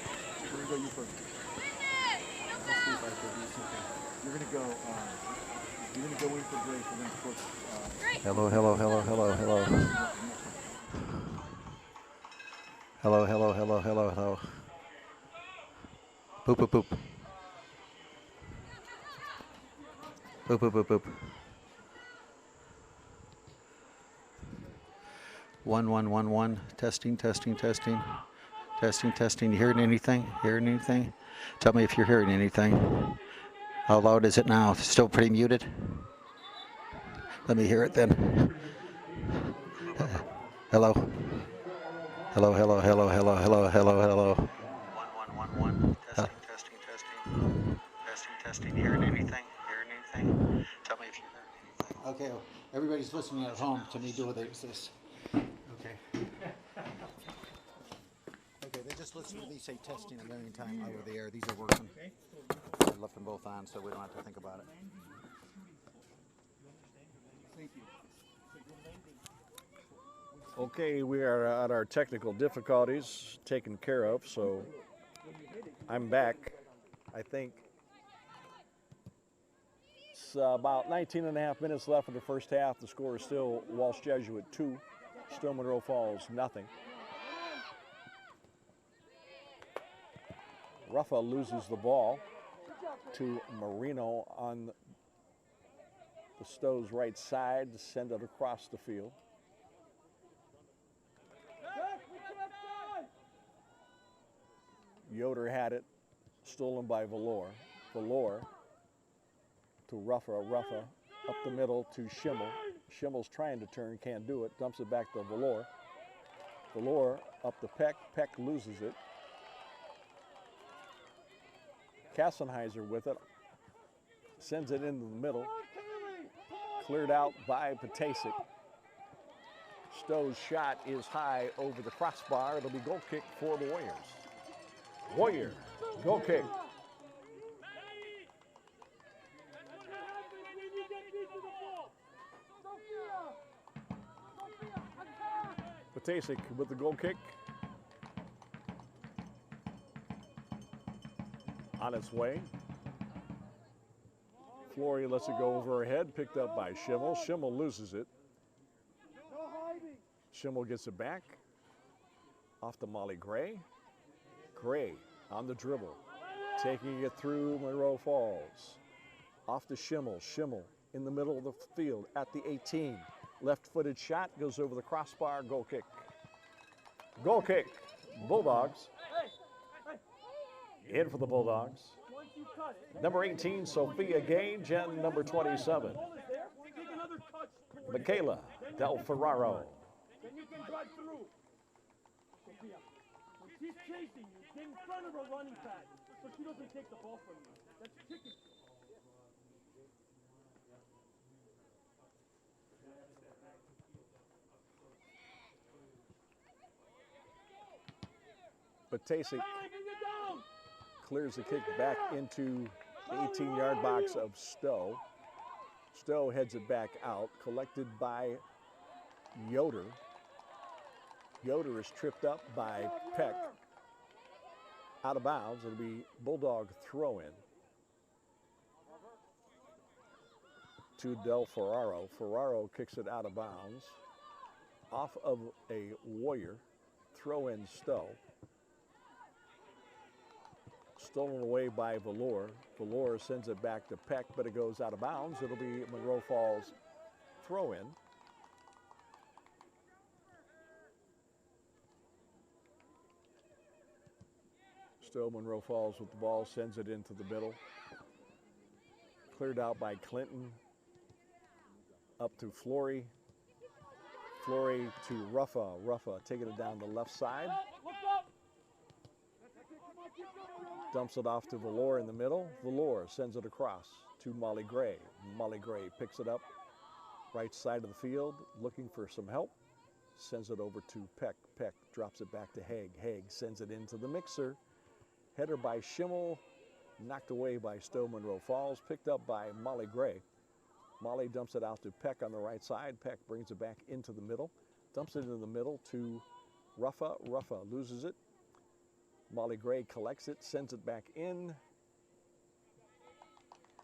We're gonna go you first. Let's see if I can do something. You're gonna go in for Grace and then push.
Hello, hello, hello, hello, hello. Hello, hello, hello, hello, hello. Boop, boop, boop. Boop, boop, boop, boop. 1, 1, 1, 1. Testing, testing, testing. Testing, testing. You hearing anything? Hearing anything? Tell me if you're hearing anything. How loud is it now? Still pretty muted? Let me hear it then. Hello. Hello, hello, hello, hello, hello, hello, hello. 1, 1, 1, 1. Testing, testing, testing. Testing, testing. You hearing anything? Hearing anything? Tell me if you're hearing anything. Okay, everybody's listening at home to me do this. Okay. Okay, they just listen to me say testing a million times over the air. These are working. I left them both on so we don't have to think about it.
Thank you.
Okay, we are at our technical difficulties taken care of, so I'm back. I think it's about 19 and a half minutes left in the first half. The score is still Walsh Jesuit 2, Stow Monroe Falls nothing. Ruffa loses the ball to Marino on the Stow's right side to send it across the field. Yoder had it, stolen by Valor. Valor to Ruffa. Ruffa up the middle to Schimmel. Schimmel's trying to turn, can't do it. Dumps it back to Valor. Valor up to Peck. Peck loses it. Kassenheiser with it. Sends it into the middle. Cleared out by Patasic. Stow's shot is high over the crossbar. It'll be goal kick for the Warriors. Warrior, goal kick. Patasic with the goal kick. On its way. Flory lets it go over her head, picked up by Schimmel. Schimmel loses it. Schimmel gets it back. Off to Molly Gray. Gray on the dribble, taking it through Monroe Falls. Off to Schimmel. Schimmel in the middle of the field at the 18. Left-footed shot goes over the crossbar. Goal kick. Goal kick. Bulldogs. In for the Bulldogs. Number 18, Sophia Gage, and number 27, Michaela Del Ferraro.
Then you can drive through. Sophia, when she's chasing you, get in front of her running pad so she doesn't take the ball from you. That's chicken.
Patasic clears the kick back into the 18-yard box of Stow. Stow heads it back out, collected by Yoder. Yoder is tripped up by Peck. Out of bounds, it'll be Bulldog throw-in to Del Ferraro. Ferraro kicks it out of bounds. Off of a Warrior, throw-in Stow. Stolen away by Valor. Valor sends it back to Peck, but it goes out of bounds. It'll be Monroe Falls throw-in. Stow Monroe Falls with the ball, sends it into the middle. Cleared out by Clinton. Up to Flory. Flory to Ruffa. Ruffa taking it down the left side. Dumps it off to Valor in the middle. Valor sends it across to Molly Gray. Molly Gray picks it up right side of the field, looking for some help. Sends it over to Peck. Peck drops it back to Haig. Haig sends it into the mixer. Header by Schimmel, knocked away by Stow Monroe Falls, picked up by Molly Gray. Molly dumps it out to Peck on the right side. Peck brings it back into the middle, dumps it into the middle to Ruffa. Ruffa loses it. Molly Gray collects it, sends it back in,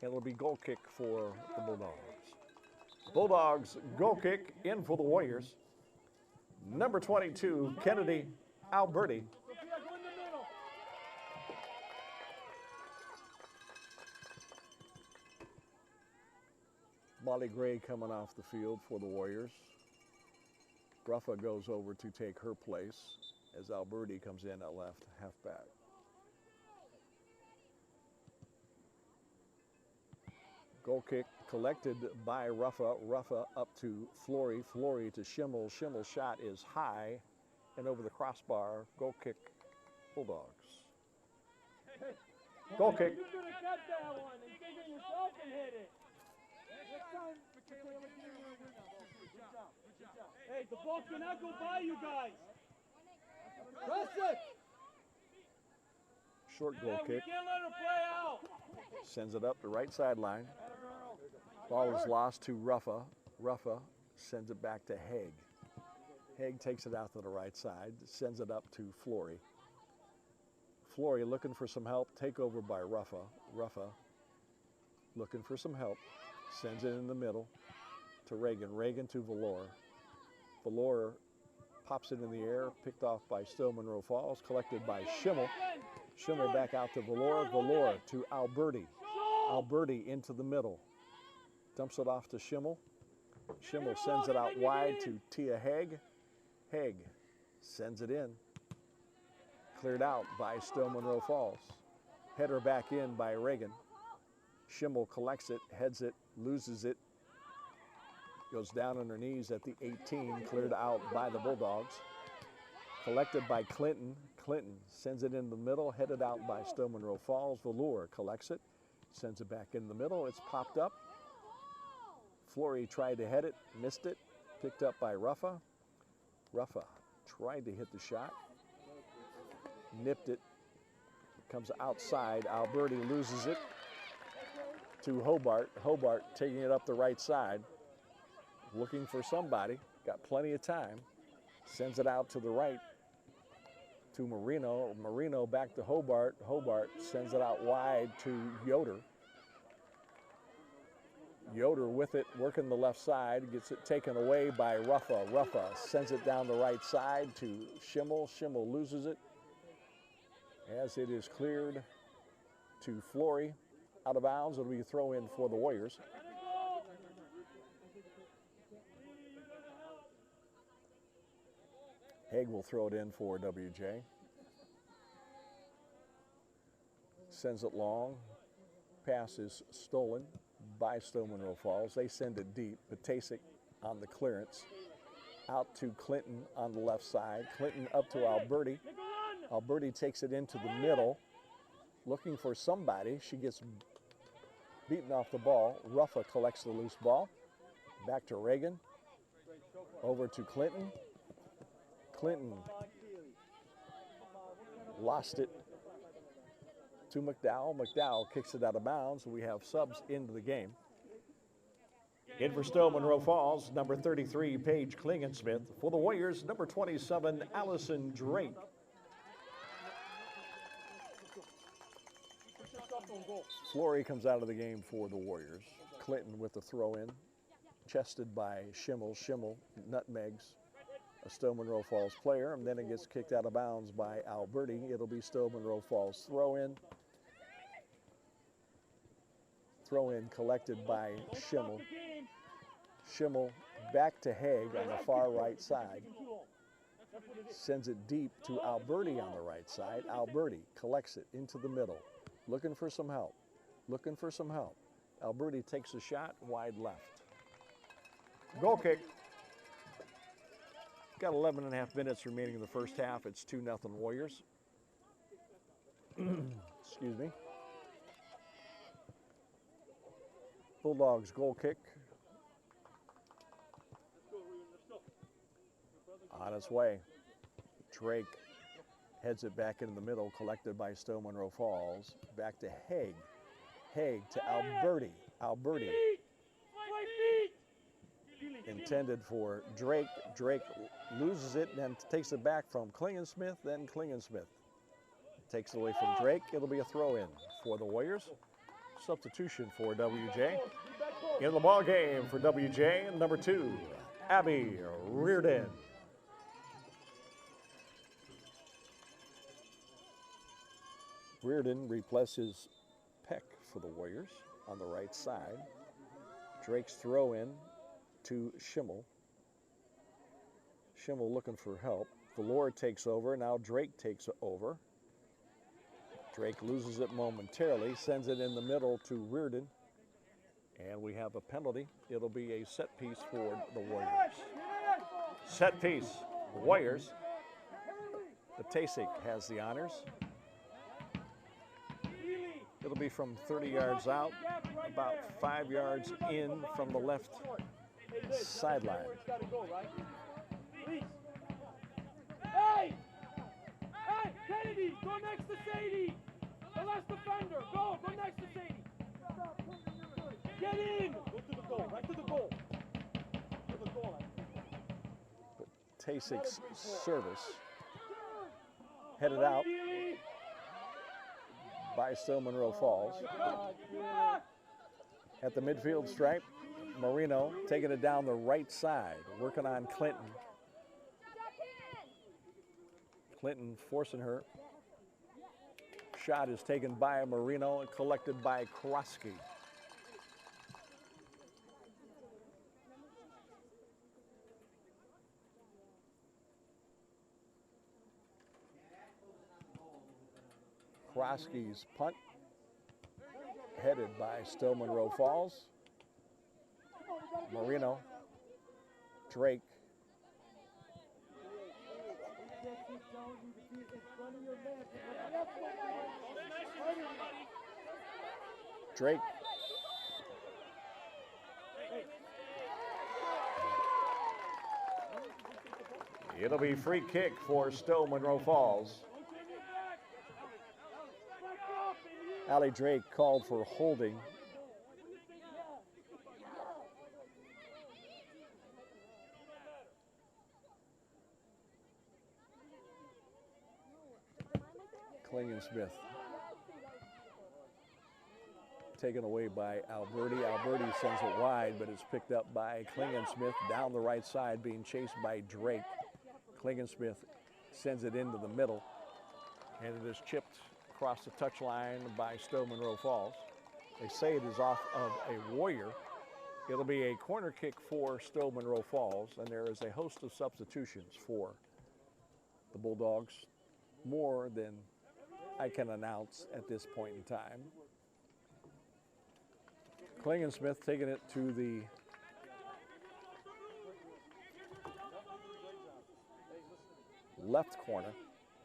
and it'll be goal kick for the Bulldogs. Bulldogs goal kick in for the Warriors. Number 22, Kennedy Alberti. Molly Gray coming off the field for the Warriors. Ruffa goes over to take her place as Alberti comes in at left halfback. Goal kick collected by Ruffa. Ruffa up to Flory. Flory to Schimmel. Schimmel's shot is high and over the crossbar. Goal kick, Bulldogs. Goal kick.
You could have cut that one and taken yourself and hit it. Hey, the ball cannot go by you guys. Press it.
Short goal kick.
We can't let her play out.
Sends it up the right sideline. Ball is lost to Ruffa. Ruffa sends it back to Haig. Haig takes it out to the right side, sends it up to Flory. Flory looking for some help, takeover by Ruffa. Ruffa looking for some help, sends it in the middle to Reagan. Reagan to Valor. Valor pops it in the air, picked off by Stow Monroe Falls, collected by Schimmel. Schimmel back out to Valor. Valor to Alberti. Alberti into the middle. Dumps it off to Schimmel. Schimmel sends it out wide to Tia Haig. Haig sends it in. Cleared out by Stow Monroe Falls. Header back in by Reagan. Schimmel collects it, heads it, loses it. Goes down on her knees at the 18, cleared out by the Bulldogs. Collected by Clinton. Clinton sends it in the middle, headed out by Stow Monroe Falls. Valor collects it, sends it back in the middle. It's popped up. Flory tried to head it, missed it. Picked up by Ruffa. Ruffa tried to hit the shot. Nipped it. Comes outside. Alberti loses it to Hobart. Hobart taking it up the right side. Looking for somebody. Got plenty of time. Sends it out to the right to Marino. Marino back to Hobart. Hobart sends it out wide to Yoder. Yoder with it, working the left side, gets it taken away by Ruffa. Ruffa sends it down the right side to Schimmel. Schimmel loses it as it is cleared to Flory. Out of bounds, it'll be a throw in for the Warriors. Haig will throw it in for WJ. Sends it long. Pass is stolen by Stow Monroe Falls. They send it deep. Patasic on the clearance. Out to Clinton on the left side. Clinton up to Alberti. Alberti takes it into the middle. Looking for somebody. She gets beaten off the ball. Ruffa collects the loose ball. Back to Reagan. Over to Clinton. Clinton lost it to McDowell. McDowell kicks it out of bounds. We have subs into the game. In for Stow Monroe Falls, number 33, Paige Klingensmith. For the Warriors, number 27, Allison Drake. Flory comes out of the game for the Warriors. Clinton with the throw in. Chested by Schimmel. Schimmel nutmegs a Stow Monroe Falls player, and then it gets kicked out of bounds by Alberti. It'll be Stow Monroe Falls throw in. Throw in collected by Schimmel. Schimmel back to Haig on the far right side. Sends it deep to Alberti on the right side. Alberti collects it into the middle. Looking for some help. Looking for some help. Alberti takes a shot wide left. Goal kick. Got 11 and a half minutes remaining in the first half. It's 2-0 Warriors. Excuse me. Bulldogs goal kick. On its way. Drake heads it back into the middle, collected by Stow Monroe Falls. Back to Haig. Haig to Alberti. Alberti. Intended for Drake. Drake loses it and then takes it back from Klingensmith. Then Klingensmith takes it away from Drake. It'll be a throw-in for the Warriors. Substitution for WJ. In the ball game for WJ, number 2, Abby Reardon. Reardon replaces Peck for the Warriors on the right side. Drake's throw-in to Schimmel. Schimmel looking for help. Valor takes over. Now Drake takes over. Drake loses it momentarily, sends it in the middle to Reardon. And we have a penalty. It'll be a set piece for the Warriors. Set piece, Warriors. Batasik has the honors. It'll be from 30 yards out, about 5 yards in from the left sideline.
Hey! Hey, Kennedy, go next to Sadie. The last defender, go next to Sadie. Get in! Go to the goal, right to the goal. To the goal.
Batasic's service headed out by Stow Monroe Falls. At the midfield stripe, Marino taking it down the right side, working on Clinton. Clinton forcing her. Shot is taken by Marino and collected by Kroski. Kroski's punt, headed by Stow Monroe Falls. Marino, Drake. Drake. It'll be free kick for Stow Monroe Falls. Allie Drake called for holding. Klingensmith taken away by Alberti. Alberti sends it wide, but it's picked up by Klingensmith down the right side, being chased by Drake. Klingensmith sends it into the middle, and it is chipped across the touchline by Stow Monroe Falls. They say it is off of a Warrior. It'll be a corner kick for Stow Monroe Falls, and there is a host of substitutions for the Bulldogs, more than I can announce at this point in time. Klingensmith taking it to the left corner.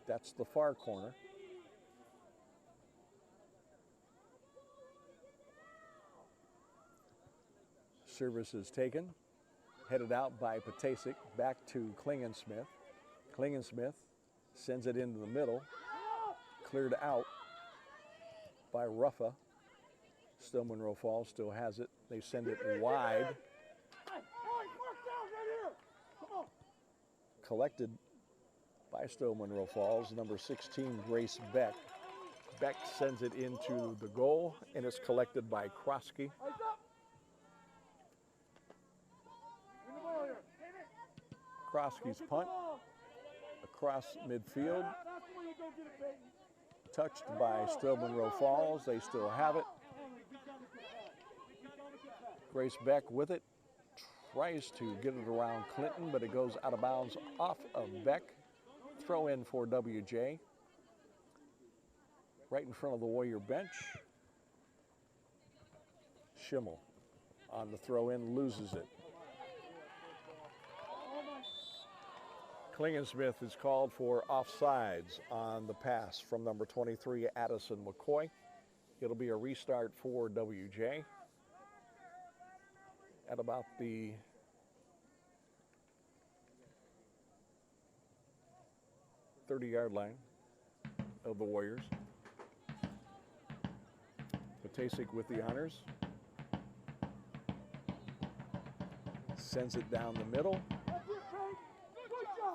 That's the far corner. Service is taken, headed out by Batasik, back to Klingensmith. Klingensmith sends it into the middle, cleared out by Ruffa. Stow Monroe Falls still has it. They send it wide. Collected by Stow Monroe Falls, number 16, Grace Beck. Beck sends it into the goal, and it's collected by Kroski. Kroski's punt across midfield. Touched by Stow Monroe Falls. They still have it. Grace Beck with it. Tries to get it around Clinton, but it goes out of bounds off of Beck. Throw in for WJ. Right in front of the Warrior bench. Schimmel on the throw in, loses it. Klingensmith is called for offsides on the pass from number 23, Addison McCoy. It'll be a restart for WJ at about the 30-yard line of the Warriors. Patasic with the honors. Sends it down the middle.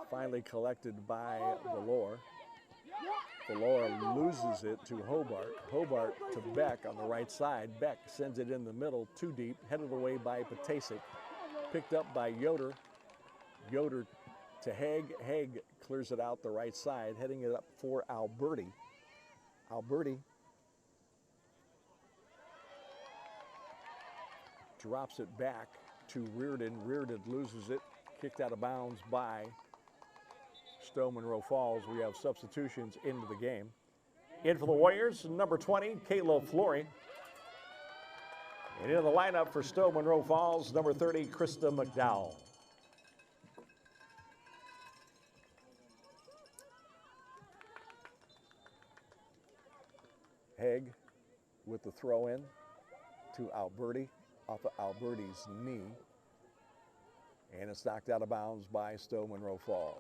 Finally collected by Valor. Valor loses it to Hobart. Hobart to Beck on the right side. Beck sends it in the middle, too deep, headed away by Patasic. Picked up by Yoder. Yoder to Haig. Haig clears it out the right side, heading it up for Alberti. Alberti drops it back to Reardon. Reardon loses it, kicked out of bounds by Stow Monroe Falls. We have substitutions into the game. In for the Warriors, number 20, Kayla Flory. And in the lineup for Stow Monroe Falls, number 30, Krista McDowell. Haig with the throw in to Alberti off of Alberti's knee. And it's knocked out of bounds by Stow Monroe Falls.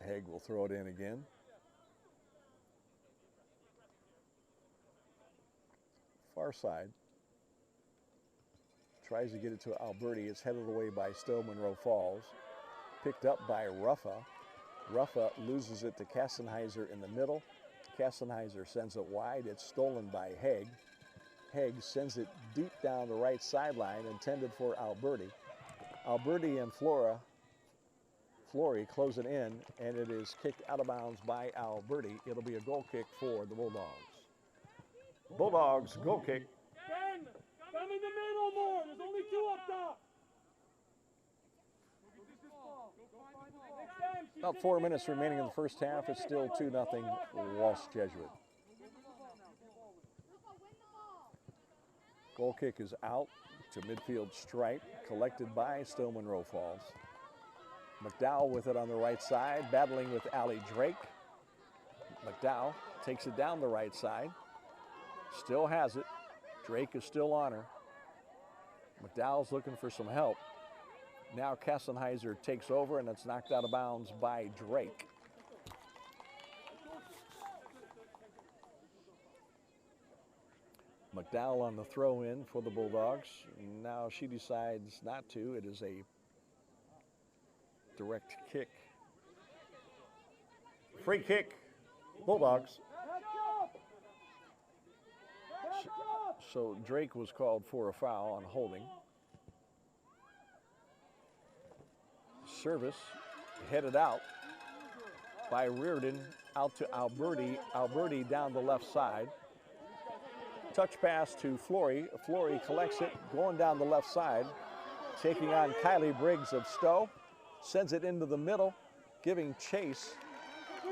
Haig will throw it in again. Far side. Tries to get it to Alberti. It's headed away by Stow Monroe Falls. Picked up by Ruffa. Ruffa loses it to Kassenheiser in the middle. Kassenheiser sends it wide. It's stolen by Haig. Haig sends it deep down the right sideline, intended for Alberti. Alberti and Flory close it in, and it is kicked out of bounds by Alberti. It'll be a goal kick for the Bulldogs. Bulldogs goal kick.
Ben, come in the middle more. There's only two up top.
About 4 minutes remaining in the first half. It's still 2-0 Walsh Jesuit. Goal kick is out to midfield stripe, collected by Stow Monroe Falls. McDowell with it on the right side, battling with Allie Drake. McDowell takes it down the right side, still has it. Drake is still on her. McDowell's looking for some help. Now Kassenheiser takes over, and it's knocked out of bounds by Drake. McDowell on the throw in for the Bulldogs. Now she decides not to. It is a direct kick. Free kick, Bulldogs. So Drake was called for a foul on holding. Service headed out by Reardon out to Alberti. Alberti down the left side. Touch pass to Flory. Flory collects it, going down the left side, taking on Kylie Briggs of Stow. Sends it into the middle. Giving chase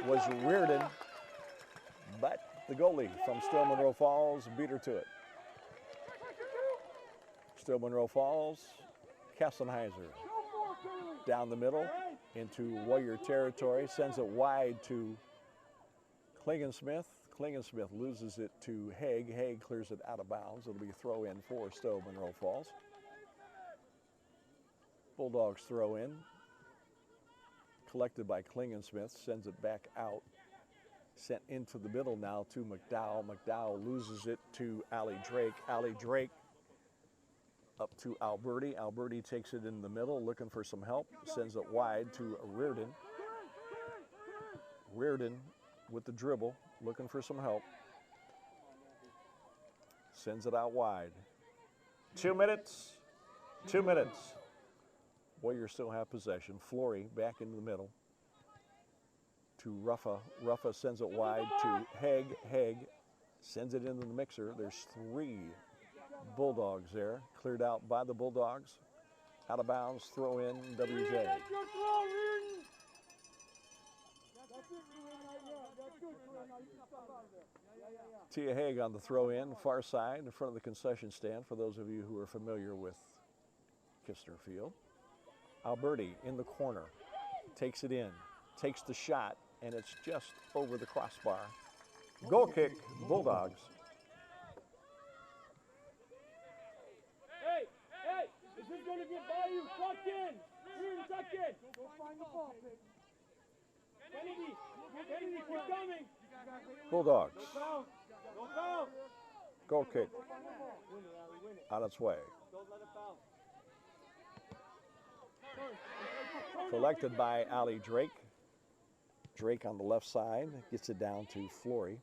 was Reardon, but the goalie from Stow Monroe Falls beat her to it. Stow Monroe Falls, Kassenheiser down the middle into Warrior territory, sends it wide to Klingensmith. Klingensmith loses it to Haig. Haig clears it out of bounds. It'll be a throw in for Stow Monroe Falls. Bulldogs throw in. Collected by Klingensmith, sends it back out. Sent into the middle now to McDowell. McDowell loses it to Allie Drake. Allie Drake up to Alberti. Alberti takes it in the middle, looking for some help. Sends it wide to Reardon. Reardon with the dribble, looking for some help. Sends it out wide. 2 minutes. 2 minutes. Warriors still have possession. Flory back into the middle to Ruffa. Ruffa sends it wide to Haig. Haig sends it into the mixer. There's 3 Bulldogs there. Cleared out by the Bulldogs. Out of bounds, throw in WJ. Tia Haig on the throw in, far side, in front of the concession stand, for those of you who are familiar with Kistner Field. Alberti in the corner, takes it in, takes the shot, and it's just over the crossbar. Goal kick, Bulldogs.
Hey, hey, is this going to get by you? Tuck in. Rear tuck in.
Go find the ball, baby.
Kennedy, Kennedy, keep coming.
Bulldogs.
No foul. No foul.
Goal kick
Win it, Allie, win it.
on its way.
Don't let it foul.
Collected by Ali Drake. Drake on the left side gets it down to Flory.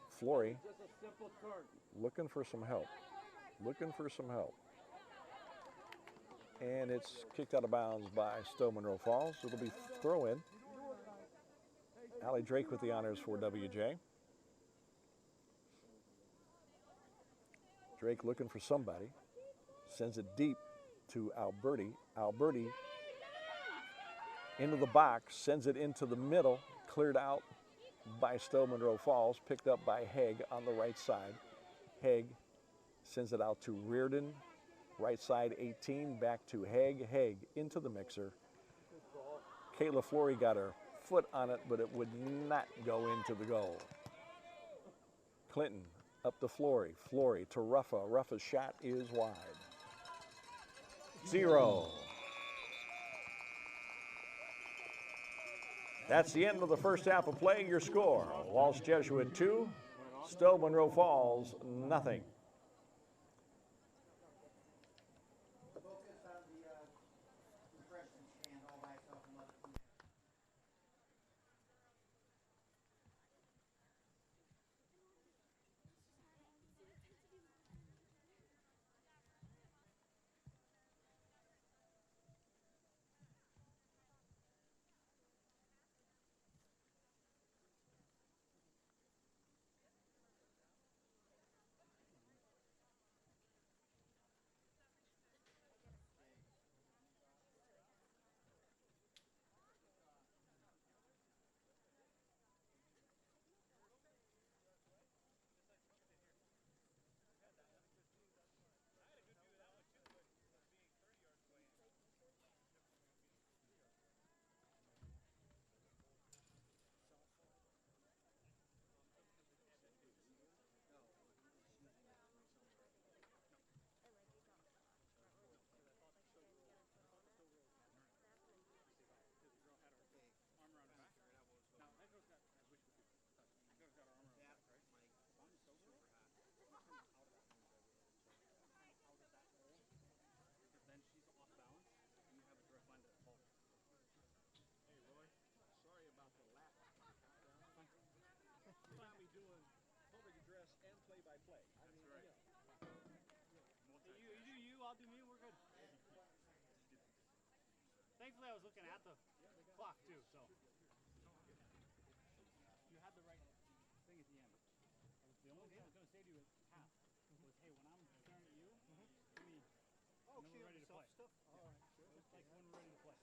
Flory
Just a simple turn.
looking for some help. Looking for some help. And it's kicked out of bounds by Stow Monroe Falls. It'll be throw in. Ali Drake with the honors for WJ. Drake looking for somebody. Sends it deep to Alberti. Alberti into the box, sends it into the middle, cleared out by Stow Monroe Falls, picked up by Haig on the right side. Haig sends it out to Reardon, right side 18, back to Haig. Haig into the mixer. Kayla Flory got her foot on it, but it would not go into the goal. Clinton up to Flory. Flory to Ruffa. Ruffa's shot is wide. 0. That's the end of the first half of play. Your score, Walsh Jesuit 2, Stow Monroe Falls, nothing.
I'll do me, we're good. Thankfully, I was looking at the clock too, so. You had the right thing at the end. The only thing I was going to say to you at half was, hey, when I'm staring at you, give me, and then we're ready to play. Stuff? All right, sure. It's like when we're ready to play.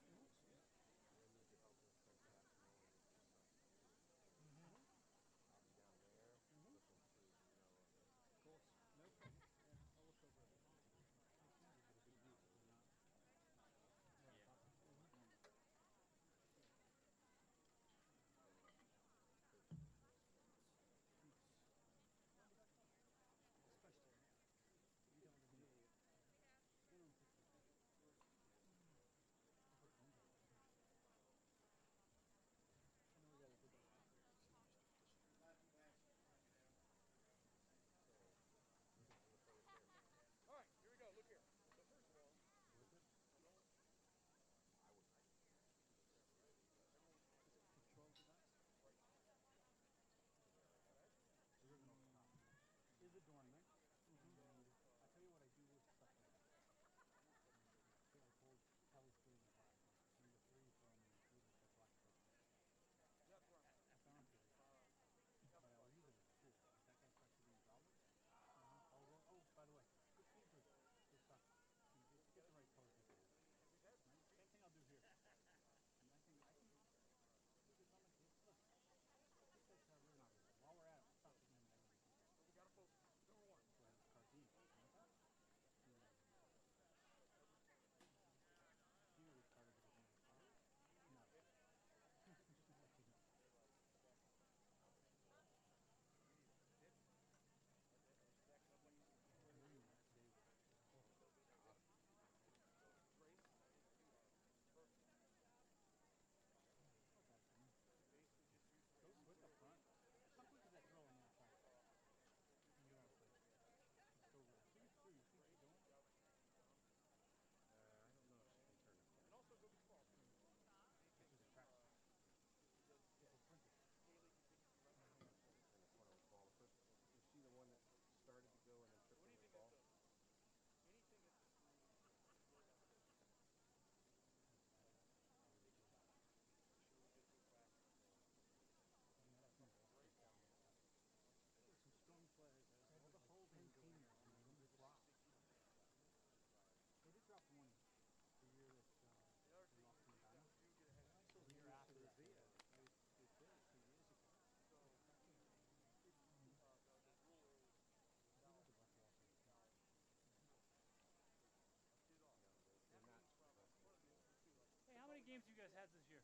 games you guys had this year?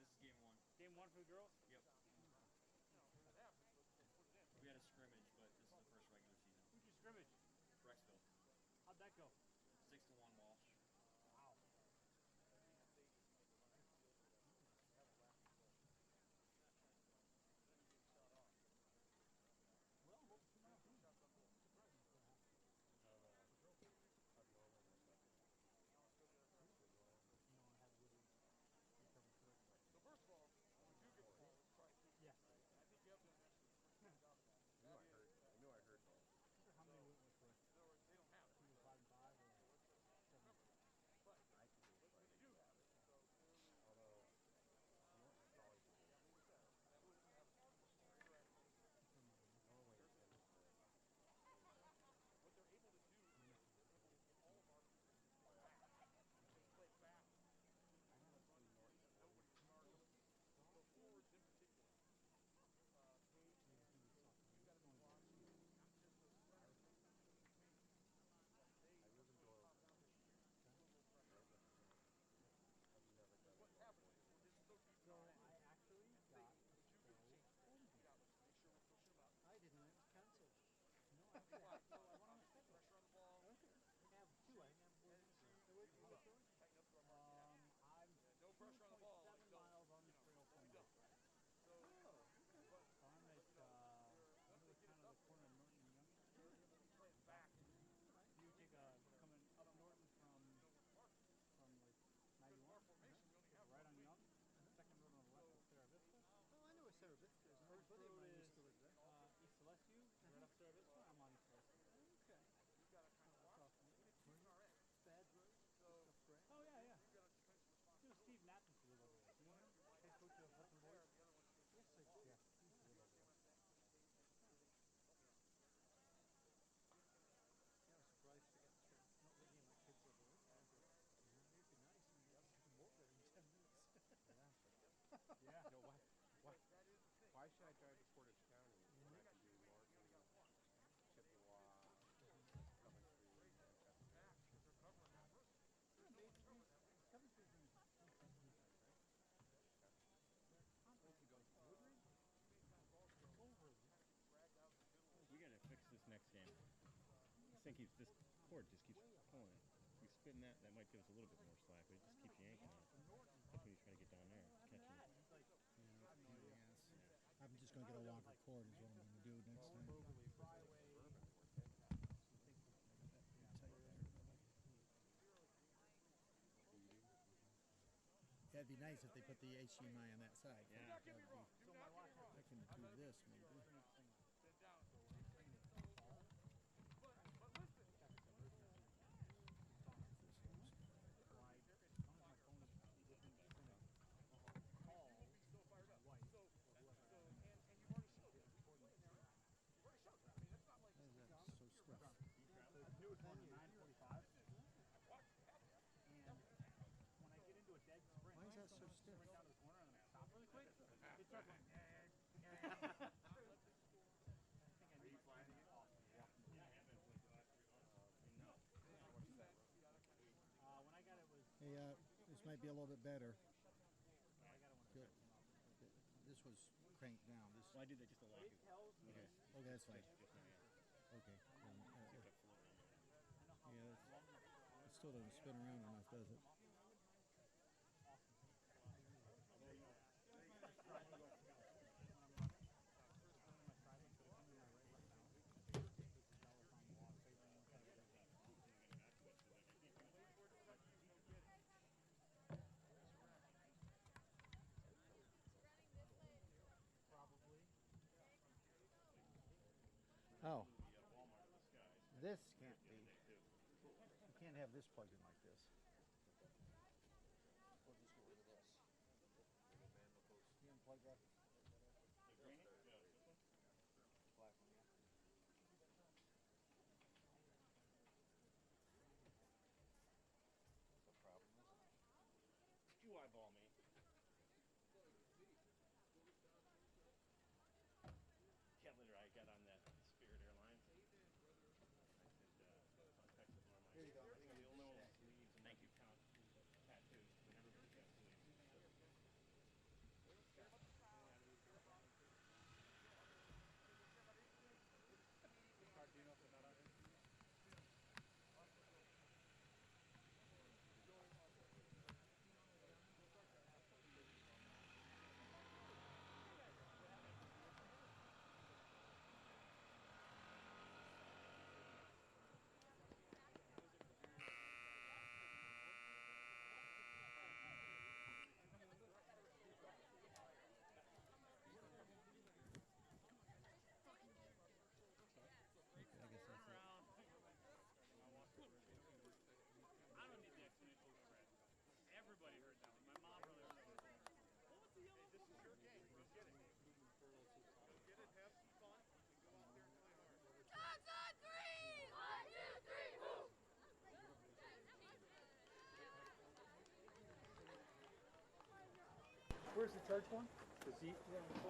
This is game one.
Game one for the girls?
Yep. We had a scrimmage, but this is the first regular season.
Who'd you scrimmage?
Brexville.
How'd that go?
6-1 Walsh.
Wow. Well, what was the surprise? Surprising for half. No, I had Woodard. Recovered third.
So first of all, when you do get the ball, let's try and keep it.
Yes.
And I think you have done an excellent job of that.
I knew I heard that.
I wonder how many Whitworth were.
In other words, they don't have it.
Either 5 and 5 or 7.
But
I think it was
when you do have it, so clearly,
although Norton probably did.
like I said, absolutely have a great direction.
Norway tends to.
What they're able to do is they're able to get all of our positions back and play fast.
I haven't seen Norton.
Nobody starts. The forwards in particular. Cage, you got to be watching not just those centers, but the wings.
I live in Doyle.
Down there, put a little pressure.
Right next to me. I've never done
What's
it.
happening is we're getting so deep in
So
our end.
I actually got a
But you
Stow
can change that.
home
Get out there. Make sure we're pushing them up.
I didn't know it was cancelled.
No, actually, so I went on a schedule.
Pressure on the ball.
Okay. I have two. I have one. So where'd you go?
Tighten up to our mark.
I'm
No pressure on the ball.
7 miles on the trail from
We
there.
don't. So,
So I'm at,
once they get
kind
us
of
up
the corner of Norton and Young.
they're able to play it back.
You take coming up Norton from like 91,
formation, we only have
right on Young. Second road on the left is Sarah Vista.
Oh, I know where Sarah Vista is.
First
Buddy of
road
mine
is
used to live there.
East Celestiu, right up Sarah Vista. I'm on East Celestiu.
Okay.
We've got to kind of watch. We get deep in our end.
Bad road.
So,
Oh yeah, yeah.
we've got a defensive
You know
responsibility.
Steve Nappy to live over there. You know him? Head coach of Hudson Boys.
The other one stays
Yes, I do.
Yeah, he used to live over there.
Yeah, I was surprised to get not bringing my kids over there. It'd be nice. I mean, you can walk there in 10 minutes.
Yeah.
No, why should I drive to Portage County when I can do Norton, Chippewa, Coventry, Manchester?
Yeah, maybe Coventry's in East right?
Where'd you go? Woodridge?
We gotta fix this next game. This thing keeps, this cord just keeps pulling. If we spin that might give us a little bit more slack, but it just keeps yanking on it. That's when you try to get down there, catching it.
Yes. I'm just going to get a longer cord is what I'm going to do next time. Yeah, it'd be nice if they put the HDMI on that side.
Yeah.
I can do this maybe. That's so stiff.
Newest one, 9:45. And when I get into a dead sprint,
Why is that so stiff?
sprint down to the corner and I stop really quick, it starts going. Are you flying it off? Yeah. When I got it was.
Hey, this might be a little bit better.
I got it when
Good. This was cranked down. This.
Well, I did that just to lock it.
Okay. Okay, that's fine.
Just now, yeah.
Okay.
I know how
Yeah, it still doesn't spin around enough, does it?
Probably.
Oh. This can't be. You can't have this plugged in like this.
We'll just go rid of this. Man, the post.
You unplug that?
Black one, yeah. That's a problem, isn't it?
Did you eyeball me? Yeah, later I got on that Spirit Airlines. I said, I texted one of my.
Here you go.
You'll know me.
Where's the charge one?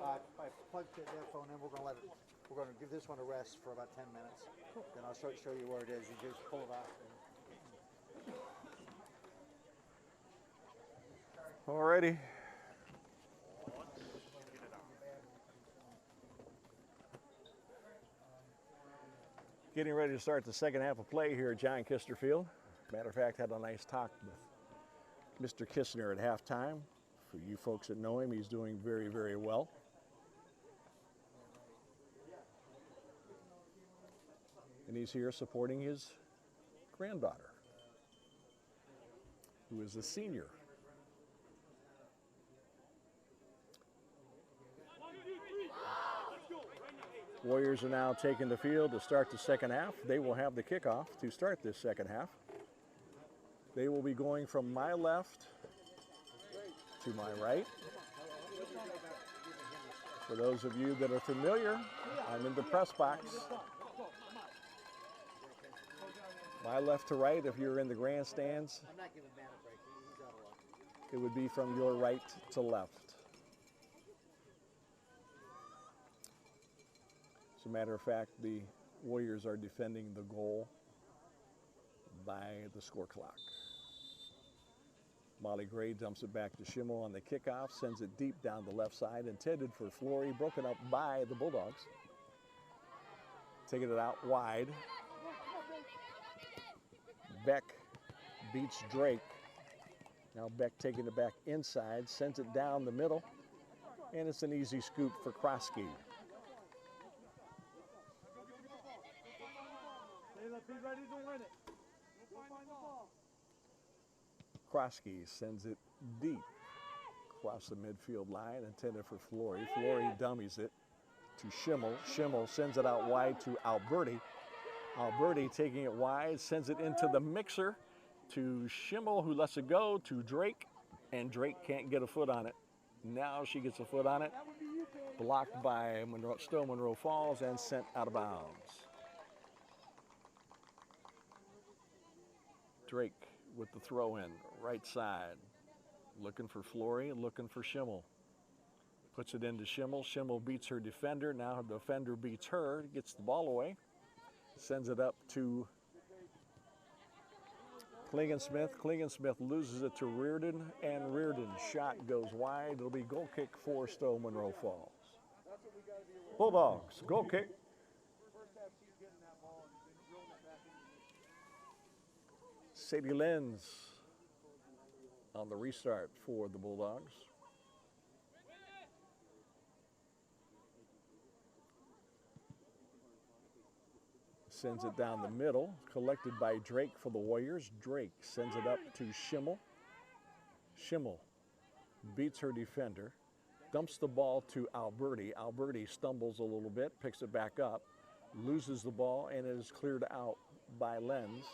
I plugged that phone in. We're gonna give this one a rest for about 10 minutes. Then I'll show you where it is. You just pull it off.
Alrighty. Getting ready to start the second half of play here at John Kister Field. Matter of fact, had a nice talk with Mr. Kistner at halftime. For you folks that know him, he's doing very, very well. And he's here supporting his granddaughter, who is a senior. Warriors are now taking the field to start the second half. They will have the kickoff to start this second half. They will be going from my left to my right. For those of you that are familiar, I'm in the press box. My left to right, if you're in the grandstands,
I'm not giving Matt a break. He's out of luck.
it would be from your right to left. As a matter of fact, the Warriors are defending the goal by the score clock. Molly Gray dumps it back to Schimmel on the kickoff, sends it deep down the left side, intended for Flory, broken up by the Bulldogs. Taking it out wide. Beck beats Drake. Now Beck taking it back inside, sends it down the middle, and it's an easy scoop for Krosky.
Be ready to win it. Go find the ball.
Krosky sends it deep across the midfield line, intended for Flory. Flory dummies it to Schimmel. Schimmel sends it out wide to Alberti. Alberti taking it wide, sends it into the mixer to Schimmel, who lets it go to Drake, and Drake can't get a foot on it. Now she gets a foot on it, blocked by Stow Monroe Falls and sent out of bounds. Drake with the throw in, right side. Looking for Flory, looking for Schimmel. Puts it into Schimmel. Schimmel beats her defender. Now her defender beats her, gets the ball away. Sends it up to Klingensmith. Klingensmith loses it to Reardon, and Reardon's shot goes wide. It'll be goal kick for Stow Monroe Falls. Bulldogs, goal kick. Sadie Lenz on the restart for the Bulldogs. Sends it down the middle, collected by Drake for the Warriors. Drake sends it up to Schimmel. Schimmel beats her defender, dumps the ball to Alberti. Alberti stumbles a little bit, picks it back up, loses the ball, and it is cleared out by Lenz.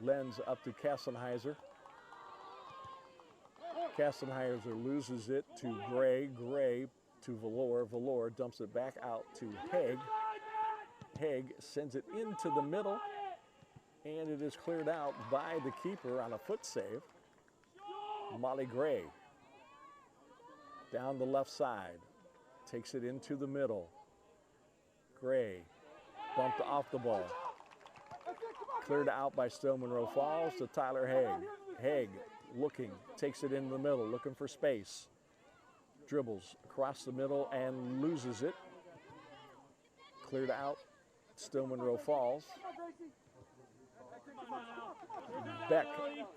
Lenz up to Kassenheiser. Kassenheiser loses it to Gray. Gray to Valor. Valor dumps it back out to Haig. Haig sends it into the middle, and it is cleared out by the keeper on a foot save. Molly Gray down the left side, takes it into the middle. Gray bumped off the ball. Cleared out by Stow Monroe Falls to Tyler Haig. Haig looking, takes it into the middle, looking for space. Dribbles across the middle and loses it. Cleared out, Stow Monroe Falls. Beck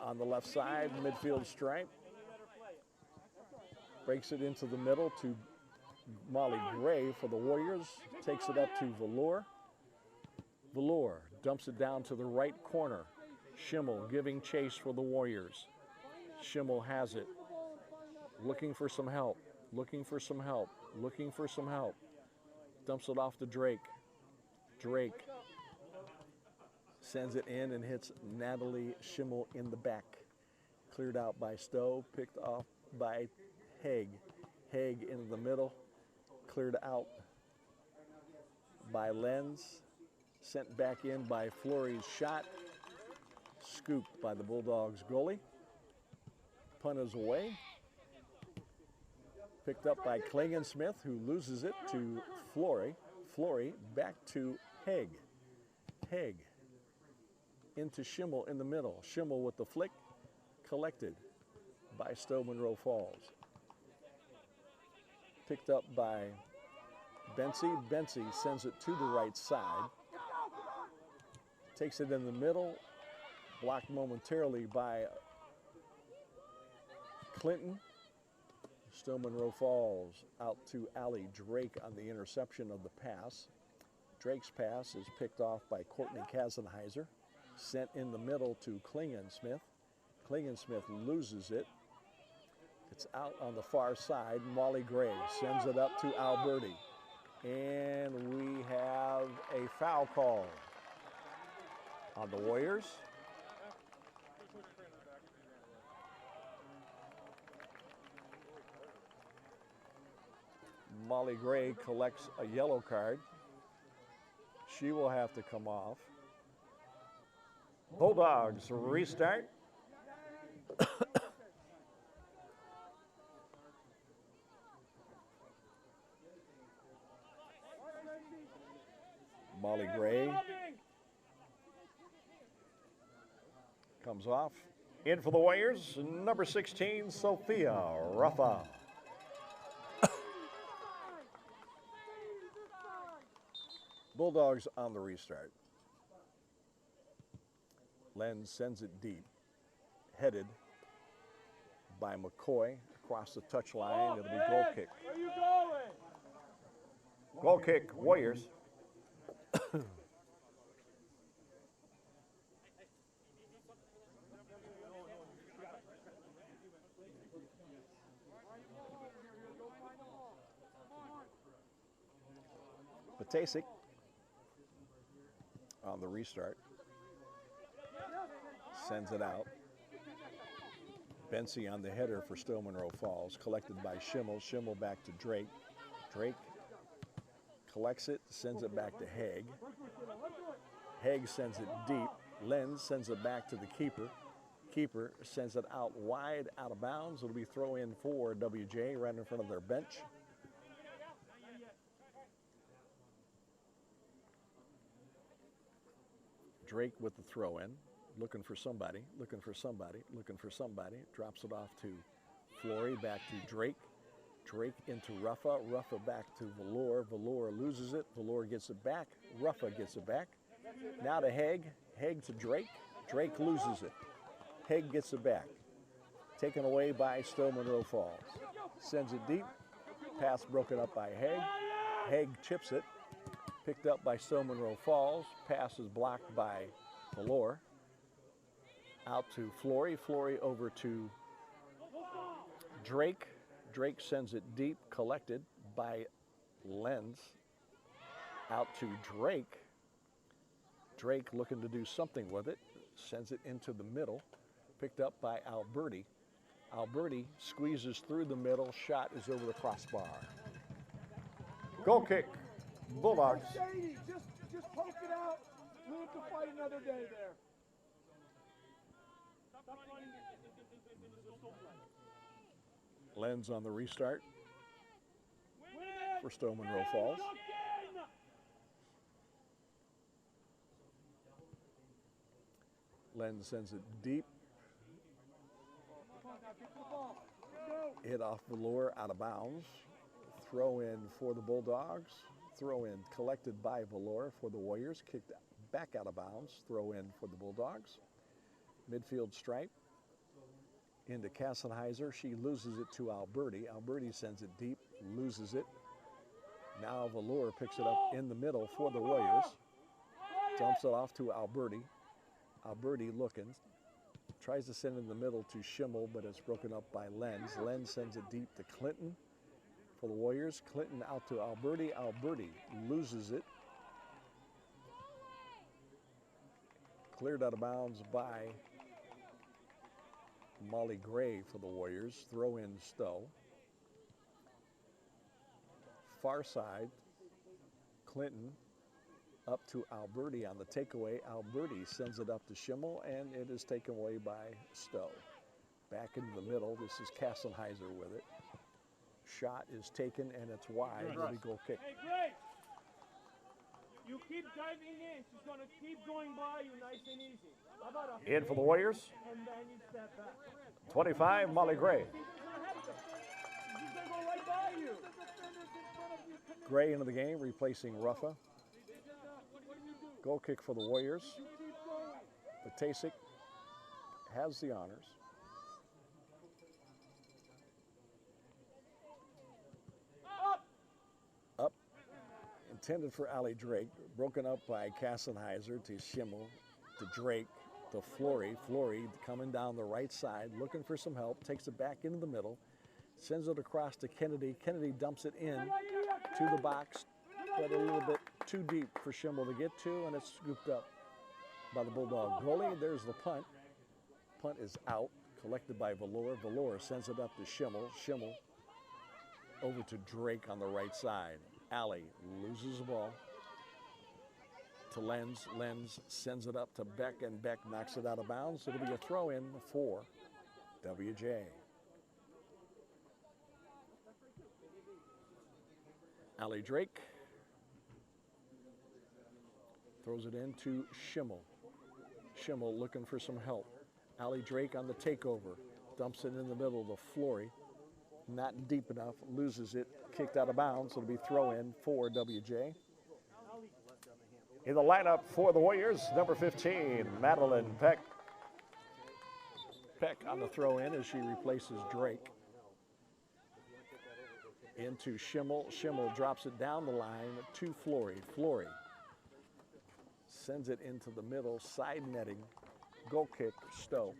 on the left side, midfield stripe. Breaks it into the middle to Molly Gray for the Warriors. Takes it up to Valor. Valor dumps it down to the right corner. Schimmel giving chase for the Warriors. Schimmel has it. Looking for some help. Looking for some help. Looking for some help. Dumps it off to Drake. Drake sends it in and hits Natalie Schimmel in the back. Cleared out by Stow. Picked off by Haig. Haig into the middle. Cleared out by Lenz. Sent back in by Flory's shot. Scooped by the Bulldogs goalie. Punt is away. Picked up by Klingon-Smith, who loses it to Flory. Flory back to Haig. Haig into Schimmel in the middle. Schimmel with the flick, collected by Stow Monroe Falls. Picked up by Bency. Bency sends it to the right side. Takes it in the middle, blocked momentarily by Clinton. Stow Monroe Falls out to Allie Drake on the interception of the pass. Drake's pass is picked off by Courtney Kasenheiser. Sent in the middle to Klingon-Smith. Klingon-Smith loses it. It's out on the far side. Molly Gray sends it up to Alberti. And we have a foul call on the Warriors. Molly Gray collects a yellow card. She will have to come off. Bulldogs restart. Molly Gray comes off. In for the Warriors, number 16, Sophia Ruffa. Bulldogs on the restart. Len sends it deep, headed by McCoy across the touchline. It'll be goal kick.
Where you going?
Goal kick, Warriors. Patasic on the restart. Sends it out. Bency on the header for Stow Monroe Falls. Collected by Schimmel. Schimmel back to Drake. Drake collects it, sends it back to Haig. Haig sends it deep. Lenz sends it back to the keeper. Keeper sends it out wide, out of bounds. It'll be throw in for WJ right in front of their bench. Drake with the throw in, looking for somebody, looking for somebody, looking for somebody. Drops it off to Flory, back to Drake. Drake into Ruffa, Ruffa back to Valor. Valor loses it, Valor gets it back. Ruffa gets it back. Now to Haig, Haig to Drake. Drake loses it. Haig gets it back. Taken away by Stow Monroe Falls. Sends it deep. Pass broken up by Haig. Haig chips it. Picked up by Stow Monroe Falls. Pass is blocked by Valor. Out to Flory. Flory over to Drake. Drake sends it deep, collected by Lenz. Out to Drake. Drake looking to do something with it. Sends it into the middle. Picked up by Alberti. Alberti squeezes through the middle. Shot is over the crossbar. Goal kick. Bulldogs.
Shady, just poke it out. Live to fight another day there.
Lenz on the restart for Stow Monroe Falls. Lenz sends it deep. Hit off Valor, out of bounds. Throw in for the Bulldogs. Throw in collected by Valor for the Warriors. Kicked back out of bounds. Throw in for the Bulldogs. Midfield stripe. Into Kassenheiser. She loses it to Alberti. Alberti sends it deep, loses it. Now Valor picks it up in the middle for the Warriors. Dumps it off to Alberti. Alberti looking. Tries to send in the middle to Schimmel, but it's broken up by Lenz. Lenz sends it deep to Clinton for the Warriors. Clinton out to Alberti. Alberti loses it. Cleared out of bounds by Molly Gray for the Warriors. Throw in Stow. Far side, Clinton up to Alberti on the takeaway. Alberti sends it up to Schimmel, and it is taken away by Stow. Back into the middle. This is Kassenheiser with it. Shot is taken and it's wide. It'll be goal kick.
Hey, Grace! You keep diving in. She's going to keep going by you nice and easy. How about a
In for the Warriors,
and then you step back.
25, Molly Gray.
She's going to go right by you.
Gray into the game, replacing Ruffa. Goal kick for the Warriors. Patasik has the honors. Up. Intended for Ali Drake. Broken up by Kassenheiser to Schimmel, to Drake, to Flory. Flory coming down the right side, looking for some help. Takes it back into the middle. Sends it across to Kennedy. Kennedy dumps it in to the box, but a little bit too deep for Schimmel to get to, and it's scooped up by the Bulldog goalie. There's the punt. Punt is out, collected by Valor. Valor sends it up to Schimmel. Schimmel over to Drake on the right side. Alley loses the ball to Lenz. Lenz sends it up to Beck, and Beck knocks it out of bounds. It'll be a throw-in for WJ. Ali Drake throws it into Schimmel. Schimmel looking for some help. Ali Drake on the takeover. Dumps it in the middle to Flory. Not deep enough. Loses it. Kicked out of bounds. It'll be throw-in for WJ.
In the lineup for the Warriors, number 15, Madeline Peck.
Peck on the throw-in as she replaces Drake. Into Schimmel. Schimmel drops it down the line to Flory. Flory sends it into the middle, side netting. Goal kick, Stow.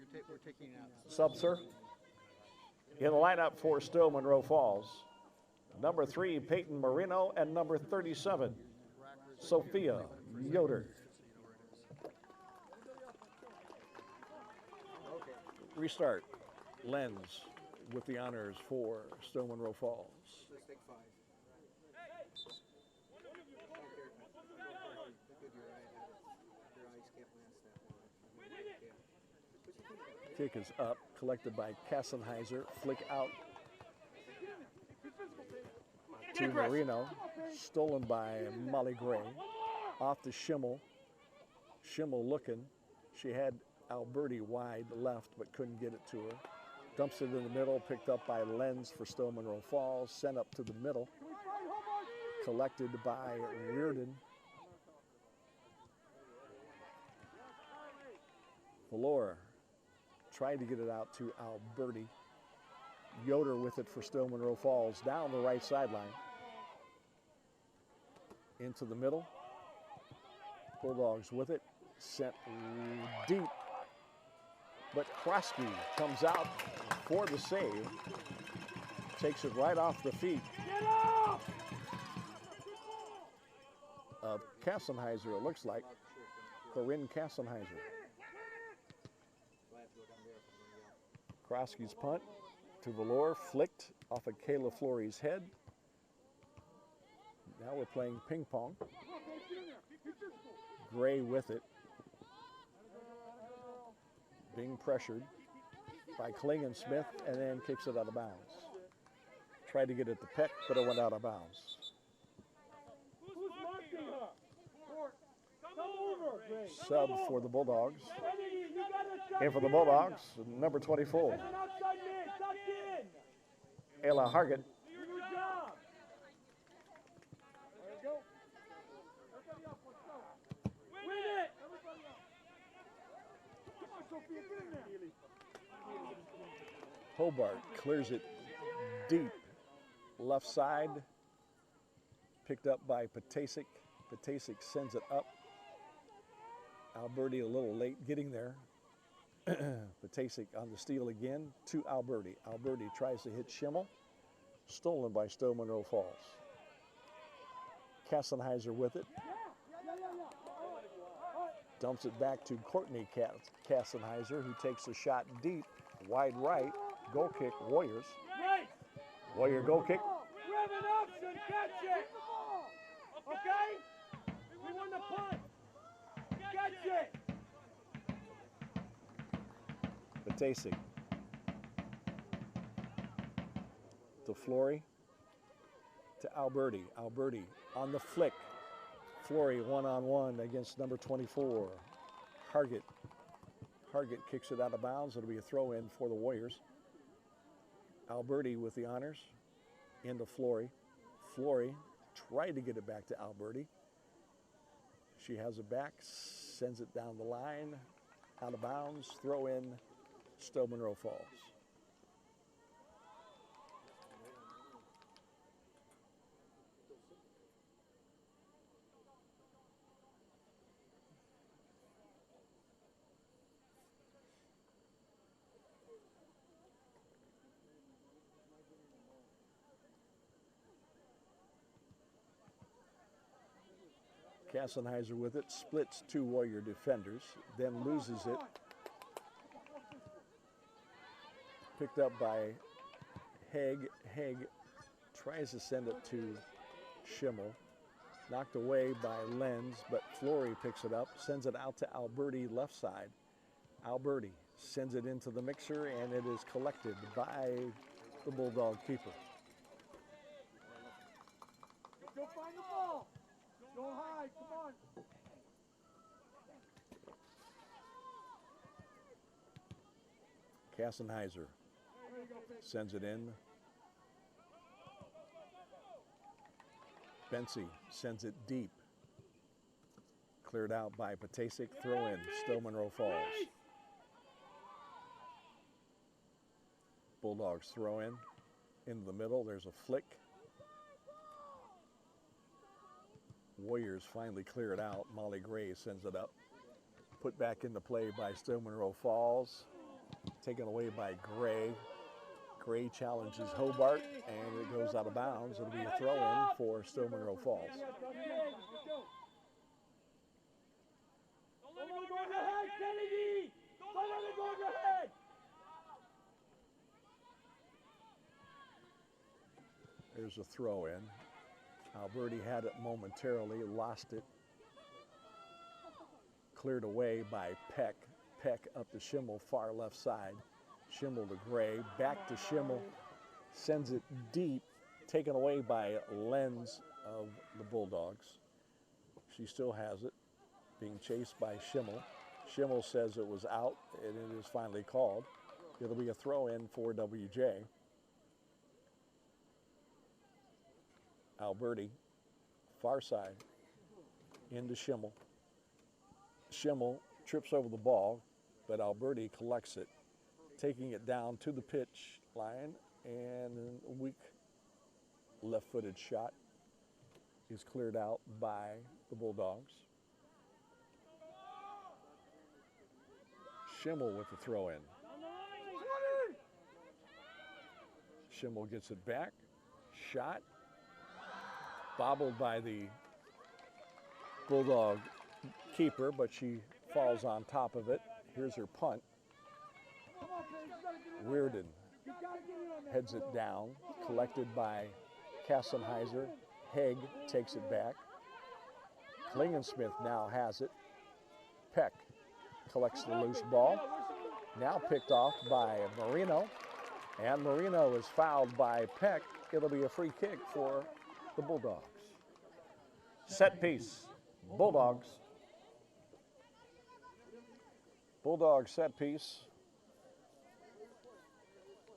Sub, sir. In the lineup for Stow Monroe Falls, number 3, Peyton Marino, and number 37, Sophia Yoder.
Restart. Lenz with the honors for Stow Monroe Falls. Kick is up, collected by Kassenheiser. Flick out to Marino. Stolen by Molly Gray. Off to Schimmel. Schimmel looking. She had Alberti wide left, but couldn't get it to her. Dumps it in the middle, picked up by Lenz for Stow Monroe Falls. Sent up to the middle. Collected by Reardon. Valor tried to get it out to Alberti. Yoder with it for Stow Monroe Falls. Down the right sideline. Into the middle. Bulldogs with it. Sent deep. But Krosky comes out for the save. Takes it right off the feet of Kassenheiser, it looks like. Corinne Kassenheiser. Krosky's punt to Valor, flicked off of Kayla Flory's head. Now we're playing ping pong. Gray with it. Being pressured by Klingon-Smith, and then kicks it out of bounds. Tried to get it to Peck, but it went out of bounds.
Who's marking her? Come over, Grace.
Sub for the Bulldogs.
In for the Bulldogs, number 24,
That's an outside man. Tuck in.
Ayla Hargett.
Do your job. There you go. Win it. Come on, Sophia, get in there.
Hobart clears it deep. Left side. Picked up by Patasik. Patasik sends it up. Alberti a little late getting there. Patasik on the steal again to Alberti. Alberti tries to hit Schimmel. Stolen by Stow Monroe Falls. Kassenheiser with it. Dumps it back to Courtney Kassenheiser, who takes a shot deep, wide right. Goal kick, Warriors.
Warrior goal kick.
Grab an option, catch it. Okay? We won the punt. Catch it.
Patasik to Flory. to Alberti. Alberti on the flick. Flory one-on-one against number 24, Hargett. Hargett kicks it out of bounds. It'll be a throw-in for the Warriors. Alberti with the honors into Flory. Flory tried to get it back to Alberti. She has it back, sends it down the line, out of bounds, throw in, Stow Monroe Falls. Kassenheiser with it, splits two Warrior defenders, then loses it. Picked up by Haig. Haig tries to send it to Schimmel. Knocked away by Lenz, but Flory picks it up, sends it out to Alberti left side. Alberti sends it into the mixer, and it is collected by the Bulldog keeper.
Go find the ball. Go high, come on.
Kassenheiser sends it in. Bensey sends it deep. Cleared out by Patasic. Throw in. Stow Monroe Falls. Bulldogs throw in. Into the middle. There's a flick. Warriors finally clear it out. Molly Gray sends it up. Put back into play by Stow Monroe Falls. Taken away by Gray. Gray challenges Hobart, and it goes out of bounds. It'll be a throw-in for Stow Monroe Falls.
Don't let it go in your head, Kennedy! Don't let it go in your head!
There's a throw-in. Alberti had it momentarily, lost it. Cleared away by Peck. Peck up to Schimmel, far left side. Schimmel to Gray, back to Schimmel, sends it deep, taken away by Lenz of the Bulldogs. She still has it, being chased by Schimmel. Schimmel says it was out, and it is finally called. It'll be a throw-in for WJ. Alberti, far side, into Schimmel. Schimmel trips over the ball, but Alberti collects it, taking it down to the pitch line, and a weak left-footed shot is cleared out by the Bulldogs. Schimmel with the throw-in. Schimmel gets it back, shot, bobbled by the Bulldog keeper, but she falls on top of it. Here's her punt. Reardon heads it down, collected by Kassenheiser. Haig takes it back. Klingensmith now has it. Peck collects the loose ball. Now picked off by Marino. And Marino is fouled by Peck. It'll be a free kick for the Bulldogs. Set piece. Bulldogs. Bulldog set piece.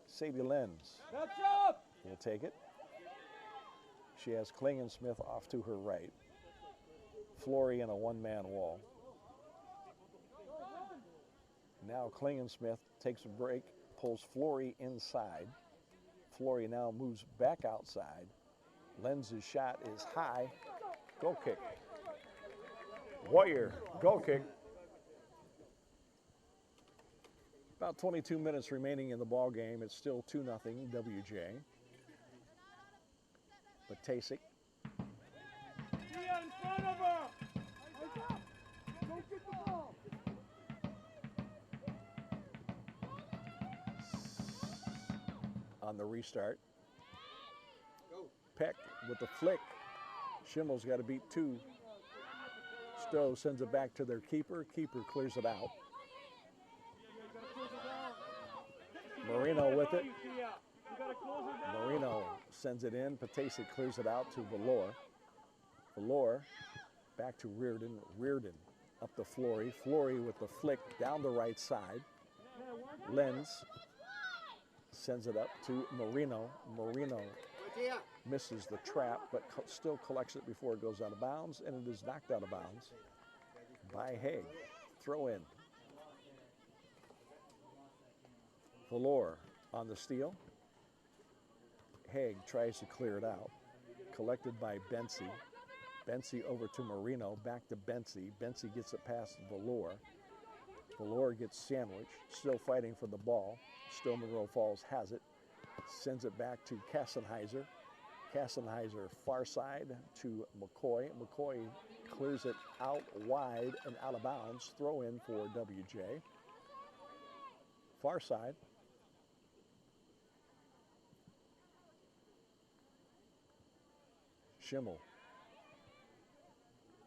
Sadie Lenz will take it. She has Klingensmith off to her right. Flory in a one-man wall. Now Klingensmith takes a break, pulls Flory inside. Flory now moves back outside. Lenz's shot is high. Goal kick. Warrior, goal kick. About 22 minutes remaining in the ball game. It's still 2-0 WJ. Patasic.
In front of her!
Go get the ball.
On the restart. Peck with the flick. Schimmel's got to beat two. Stow sends it back to their keeper. Keeper clears it out. Marino with it. Marino sends it in. Patasic clears it out to Valor. Valor back to Reardon. Reardon up to Flory. Flory with the flick down the right side. Lenz sends it up to Marino. Marino misses the trap, but still collects it before it goes out of bounds, and it is knocked out of bounds by Haig. Throw in. Valor on the steal. Haig tries to clear it out. Collected by Bensi. Bensi over to Marino, back to Bensi. Bensi gets it past Valor. Valor gets sandwiched, still fighting for the ball. Stow Monroe Falls has it. Sends it back to Kassenheiser. Kassenheiser far side to McCoy. McCoy clears it out wide and out of bounds. Throw in for WJ. Far side. Schimmel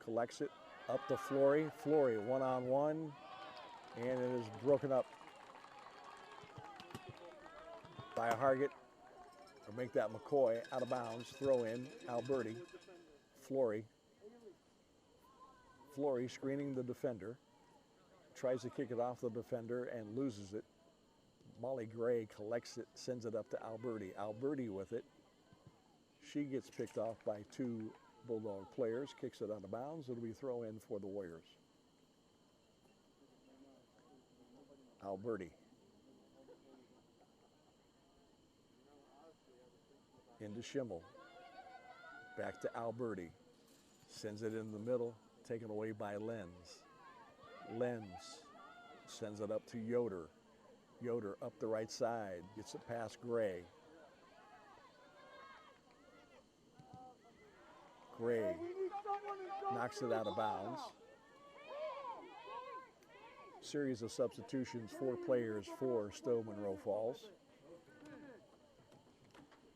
collects it up to Flory. Flory one-on-one, and it is broken up by a Hargett. Or make that McCoy out of bounds. Throw in Alberti. Flory. Flory screening the defender. Tries to kick it off the defender and loses it. Molly Gray collects it, sends it up to Alberti. Alberti with it. She gets picked off by two Bulldog players, kicks it out of bounds. It'll be throw in for the Warriors. Alberti. Into Schimmel. Back to Alberti. Sends it in the middle, taken away by Lenz. Lenz sends it up to Yoder. Yoder up the right side, gets it past Gray. Gray knocks it out of bounds. Series of substitutions, 4 players for Stow Monroe Falls.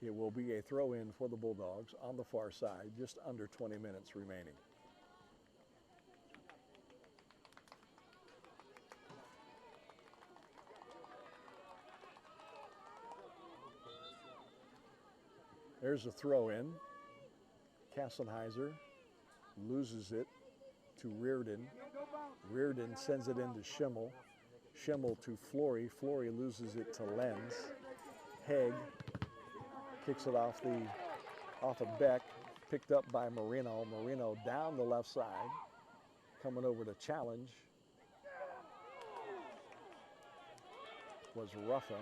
It will be a throw-in for the Bulldogs on the far side, just under 20 minutes remaining. There's a throw-in. Kassenheiser loses it to Reardon. Reardon sends it into Schimmel. Schimmel to Flory. Flory loses it to Lenz. Haig kicks it off of Beck, picked up by Marino. Marino down the left side, coming over to challenge was Ruffa.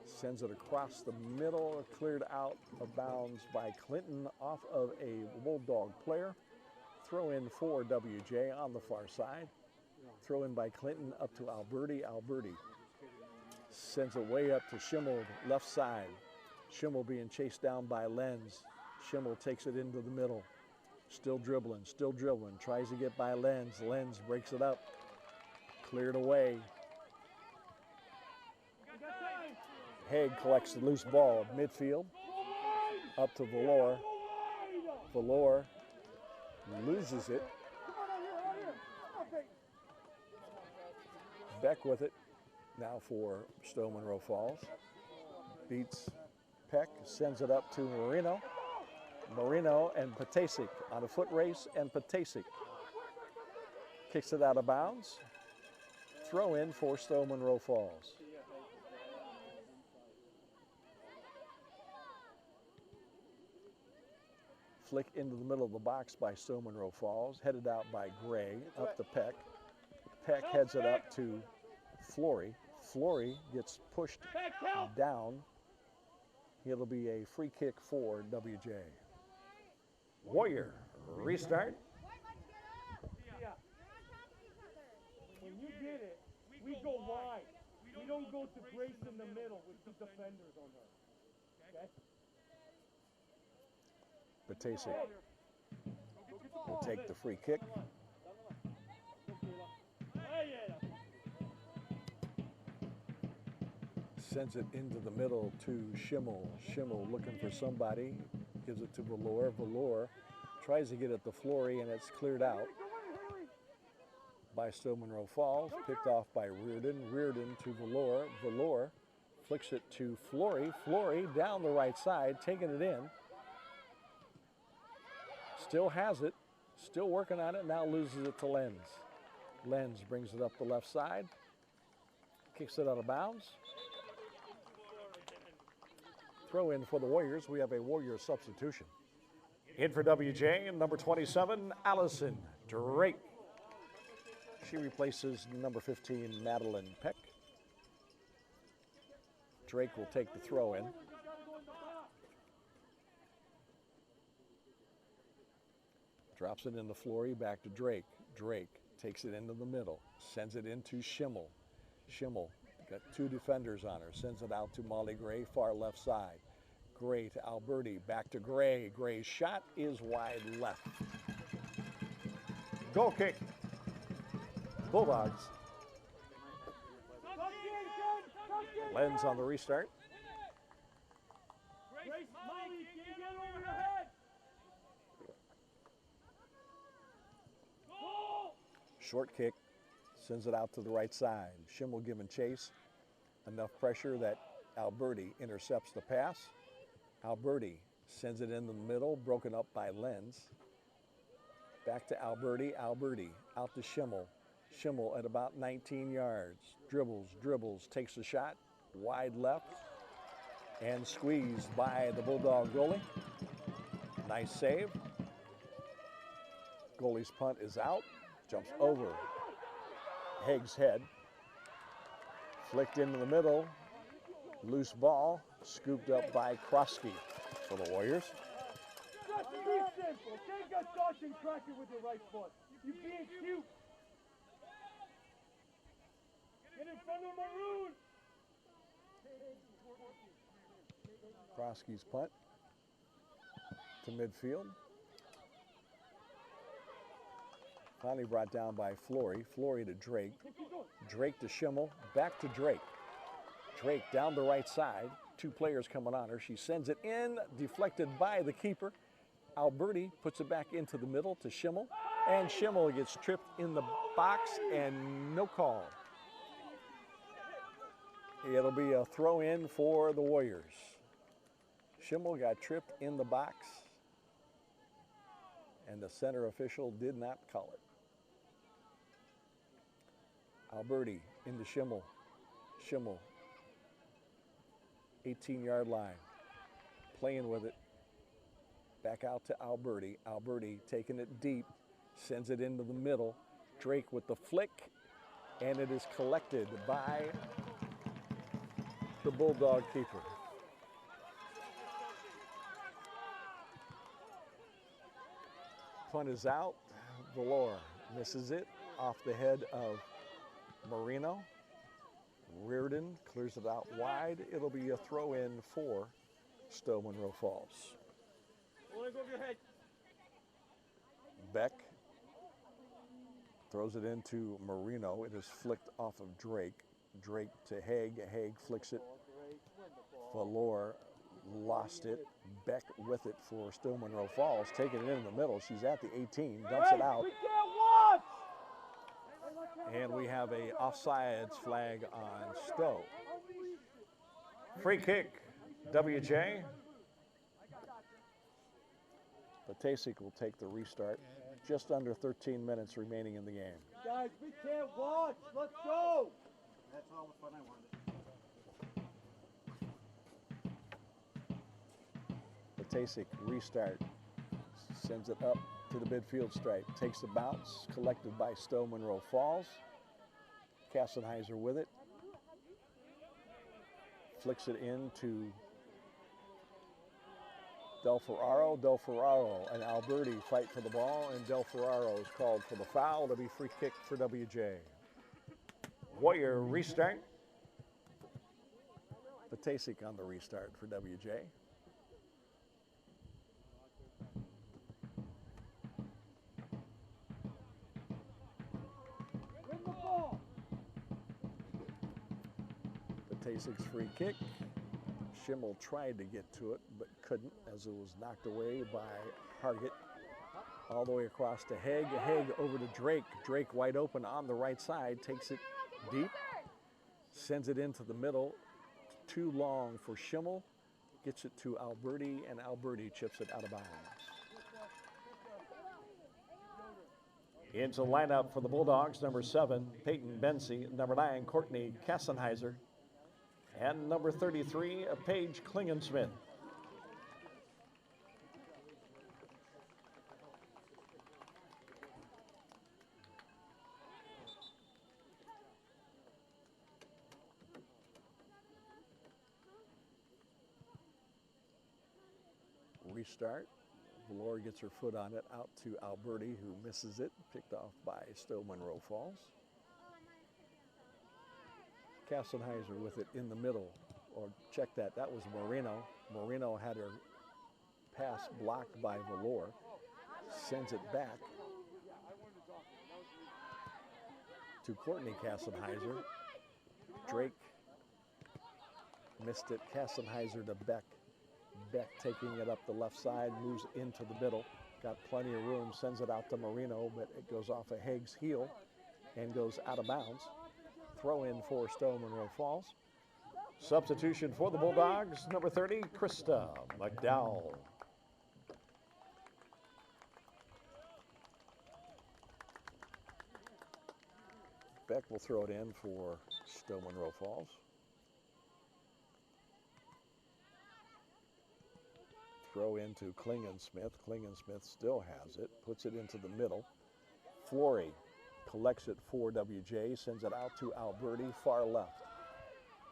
Sends it across the middle, cleared out of bounds by Clinton off of a Bulldog player. Throw in for WJ on the far side. Throw in by Clinton up to Alberti. Alberti sends it way up to Schimmel, left side. Schimmel being chased down by Lenz. Schimmel takes it into the middle. Still dribbling, tries to get by Lenz. Lenz breaks it up, cleared away. Haig collects the loose ball at midfield, up to Valor. Valor loses it. Beck with it, now for Stow Monroe Falls. Beats Peck, sends it up to Marino. Marino and Patasic on a foot race, and Patasic kicks it out of bounds. Throw in for Stow Monroe Falls. Flick into the middle of the box by Stow Monroe Falls, headed out by Gray, up to Peck. Peck heads it up to Flory. Flory gets pushed down. It'll be a free kick for WJ. Warrior, restart.
When you get it, we go wide. We don't go to Grace in the middle with the defenders on her. Okay?
Patasic will take the free kick. Sends it into the middle to Schimmel. Schimmel looking for somebody. Gives it to Valor. Valor tries to get it to Flory, and it's cleared out by Stow Monroe Falls. Picked off by Reardon. Reardon to Valor. Valor
flicks it to Flory. Flory down the right side, taking it in. Still has it, still working on it, now loses it to Lenz. Lenz brings it up the left side, kicks it out of bounds. Throw in for the Warriors. We have a Warrior substitution. In for WJ, number 27, Allison Drake. She replaces number 15, Madeline Peck. Drake will take the throw in. Drops it into Flory, back to Drake. Drake takes it into the middle, sends it into Schimmel. Schimmel got two defenders on her, sends it out to Molly Gray, far left side. Gray to Alberti, back to Gray. Gray's shot is wide left. Goal kick. Bulldogs. Lenz on the restart. Short kick, sends it out to the right side. Schimmel giving chase. Enough pressure that Alberti intercepts the pass. Alberti sends it in the middle, broken up by Lenz. Back to Alberti. Alberti out to Schimmel. Schimmel at about 19 yards. Dribbles, takes a shot, wide left, and squeezed by the Bulldog goalie. Nice save. Goalie's punt is out, jumps over Haig's head. Flicked into the middle, loose ball, scooped up by Krosky for the Warriors.
Just be simple. Take a touch and crack it with your right foot. You're being cute. Get in front of Maroon.
Krosky's punt to midfield. Finally brought down by Flory. Flory to Drake. Drake to Schimmel. Back to Drake. Drake down the right side. Two players coming on her. She sends it in, deflected by the keeper. Alberti puts it back into the middle to Schimmel. And Schimmel gets tripped in the box and no call. It'll be a throw in for the Warriors. Schimmel got tripped in the box and the center official did not call it. Alberti into Schimmel. Schimmel, 18-yard line, playing with it. Back out to Alberti. Alberti taking it deep, sends it into the middle. Drake with the flick, and it is collected by the Bulldog keeper. Punt is out. Valor misses it off the head of Marino. Reardon clears it out wide. It'll be a throw in for Stow Monroe Falls. Beck throws it into Marino. It is flicked off of Drake. Drake to Haig. Haig flicks it. Valor lost it. Beck with it for Stow Monroe Falls, taking it in the middle. She's at the 18, dumps it out. And we have a offsides flag on Stow. Free kick, WJ. Patasic will take the restart. Just under 13 minutes remaining in the game.
Guys, we can't watch. Let's go.
That's all the fun I wanted.
Patasic restart, sends it up to the midfield stripe, takes the bounce, collected by Stow Monroe Falls. Kassenheiser with it, flicks it into Del Ferraro. Del Ferraro and Alberti fight for the ball, and Del Ferraro is called for the foul. To be free kick for WJ. Warrior restart. Patasic on the restart for WJ. Patasic's free kick. Schimmel tried to get to it, but couldn't as it was knocked away by Hargett. All the way across to Haig. Haig over to Drake. Drake wide open on the right side, takes it deep, sends it into the middle too long for Schimmel. Gets it to Alberti, and Alberti chips it out of bounds. Into the lineup for the Bulldogs, number 7, Peyton Bensi, number 9, Courtney Kassenheiser, and number 33, Paige Klingensmith. Restart. Valor gets her foot on it, out to Alberti, who misses it, picked off by Stow Monroe Falls. Kassenheiser with it in the middle, or check that, that was Moreno. Moreno had her pass blocked by Valor, sends it back to Courtney Kassenheiser. Drake missed it, Kassenheiser to Beck. Beck taking it up the left side, moves into the middle, got plenty of room, sends it out to Marino, but it goes off of Haig's heel and goes out of bounds. Throw in for Stow Monroe Falls. Substitution for the Bulldogs, number 30, Krista McDowell. Beck will throw it in for Stow Monroe Falls. Throw into Klingensmith. Klingensmith still has it, puts it into the middle. Flory collects it for WJ, sends it out to Alberti, far left.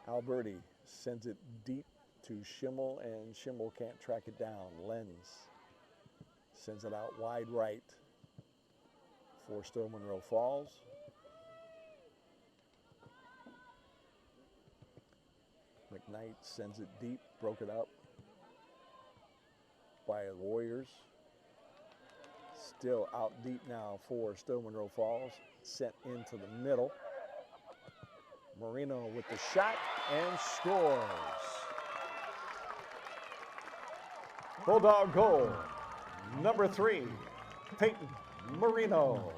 Alberti sends it deep to Schimmel, and Schimmel can't track it down. Lenz sends it out wide right for Stow Monroe Falls. McKnight sends it deep, broke it up by the Warriors. Still out deep now for Stow Monroe Falls. Sent into the middle. Marino with the shot and scores. Bulldog goal, number 3, Peyton Marino.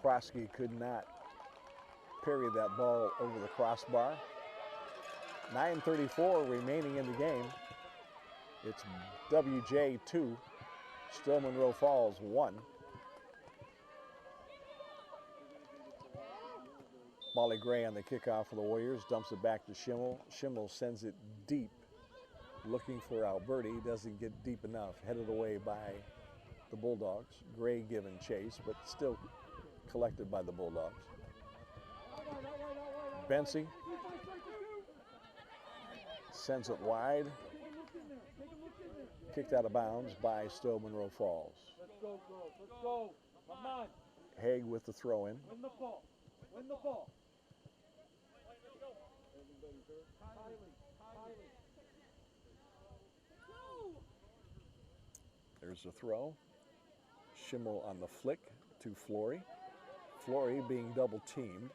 Krosky could not parry that ball over the crossbar. 9:34 remaining in the game. It's WJ 2, Stow Monroe Falls 1. Molly Gray on the kickoff for the Warriors, dumps it back to Schimmel. Schimmel sends it deep, looking for Alberti, doesn't get deep enough, headed away by the Bulldogs. Gray giving chase, but still collected by the Bulldogs. Bensi sends it wide, kicked out of bounds by Stow Monroe Falls.
Let's go, girls. Let's go. Come on.
Haig with the throw in.
Win the ball. Win the ball.
There's the throw. Schimmel on the flick to Flory. Flory being double teamed.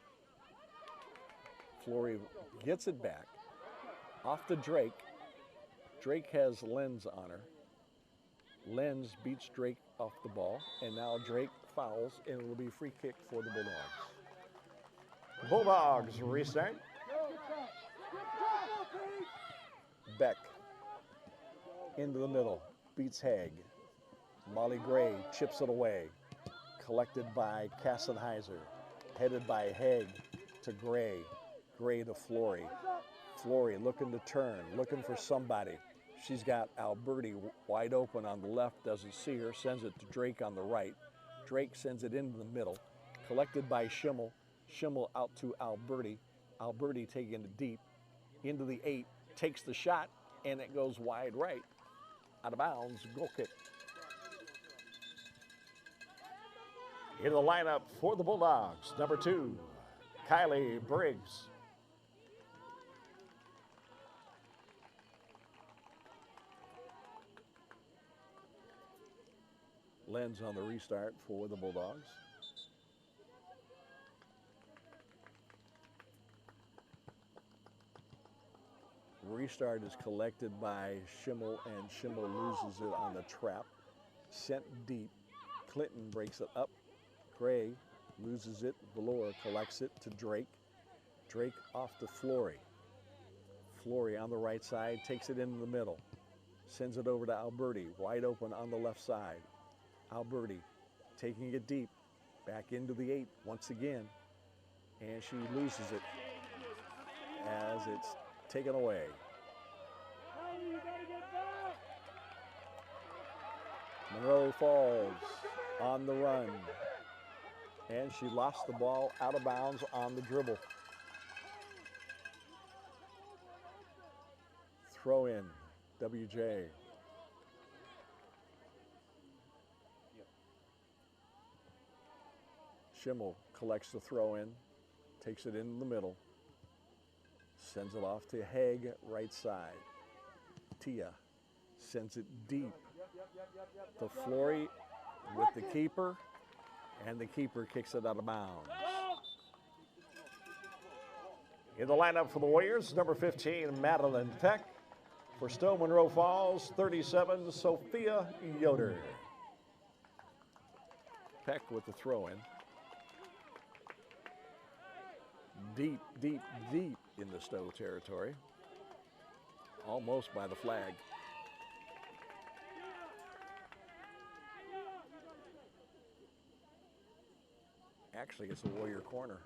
Flory gets it back. Off to Drake. Drake has Lenz on her. Lenz beats Drake off the ball, and now Drake fouls, and it will be a free kick for the Bulldogs. Bulldogs restart. Beck into the middle, beats Haig. Molly Gray chips it away, collected by Kassenheiser, headed by Haig to Gray. Gray to Flory. Flory looking to turn, looking for somebody. She's got Alberti wide open on the left, doesn't see her, sends it to Drake on the right. Drake sends it into the middle, collected by Schimmel. Schimmel out to Alberti. Alberti taking it deep, into the 8, takes the shot, and it goes wide right. Out of bounds, goal kick. In the lineup for the Bulldogs, number 2, Kylie Briggs. Lenz on the restart for the Bulldogs. restart is collected by Schimmel, and Schimmel loses it on the trap. Sent deep. Clinton breaks it up. Gray loses it. Valor collects it to Drake. Drake off to Flory. Flory on the right side takes it into the middle. Sends it over to Alberti, wide open on the left side. Alberti taking it deep. Back into the 8 once again. And she loses it as it's taken away. Monroe Falls on the run. And she lost the ball out of bounds on the dribble. Throw in, WJ. Schimmel collects the throw in, takes it in the middle, sends it off to Haig, right side. Tia sends it deep to Flory with the keeper, and the keeper kicks it out of bounds. In the lineup for the Warriors, number 15, Madeline Peck. For Stow Monroe Falls, 37, Sophia Yoder. Peck with the throw in. Deep, deep, deep in the Stow territory. Almost by the flag. Actually, it's a Warrior corner.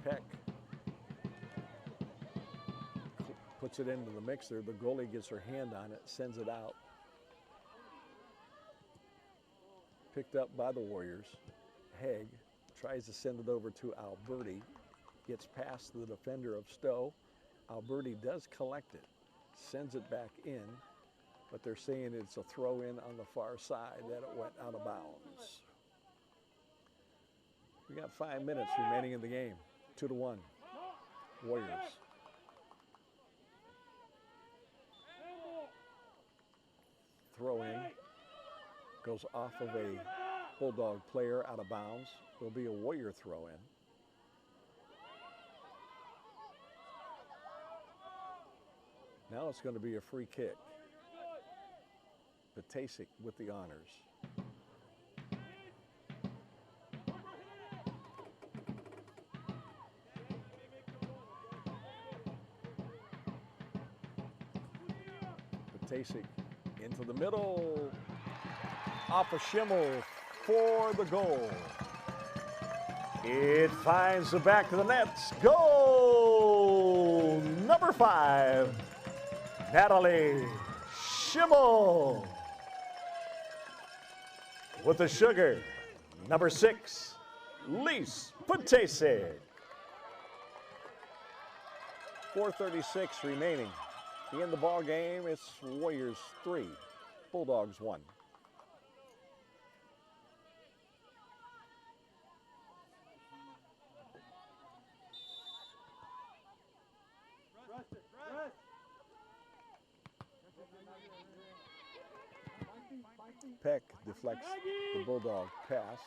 Peck puts it into the mixer. The goalie gets her hand on it, sends it out. Picked up by the Warriors. Haig tries to send it over to Alberti. Gets past the defender of Stow. Alberti does collect it. Sends it back in. But they're saying it's a throw in on the far side, that it went out of bounds. We got 5 minutes remaining in the game. 2-1. Warriors. Throw in. Goes off of a Bulldog player out of bounds. There'll be a Warrior throw in. Now it's going to be a free kick. Patasic with the honors. Patasic into the middle. Off of Schimmel for the goal. It finds the back of the nets. Goal number 5, Natalie Schimmel. With the sugar, number 6, Lise Patasic. 4:36 remaining. In the ball game, it's Warriors 3, Bulldogs 1. Peck deflects the Bulldog pass.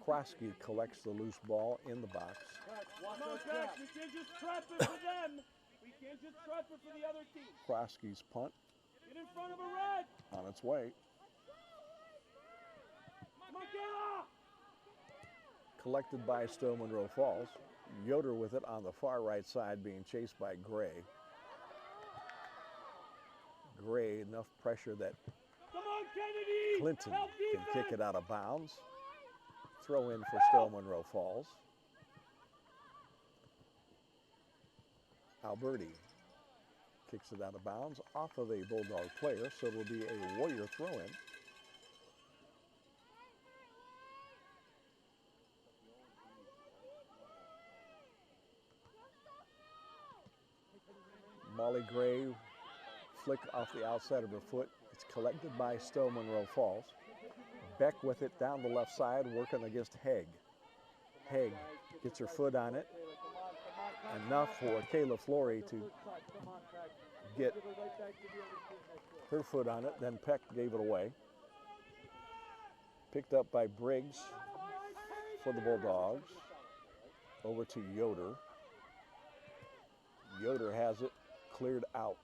Krosky collects the loose ball in the box.
Come on, Peck, we can't just trap it for them. We can't just trap it for the other team.
Krosky's punt.
Get in front of a red.
On its way.
Come on, Kayla.
Collected by Stow Monroe Falls. Yoder with it on the far right side, being chased by Gray. Gray, enough pressure that Clinton can kick it out of bounds. Throw in for Stow Monroe Falls. Alberti kicks it out of bounds off of a Bulldog player, so it'll be a Warrior throw in. Molly Gray, flick off the outside of her foot. It's collected by Stow Monroe Falls. Beck with it down the left side, working against Haig. Haig gets her foot on it. Enough for Kayla Flory to get her foot on it. Then Peck gave it away. Picked up by Briggs for the Bulldogs. over to Yoder. Yoder has it cleared out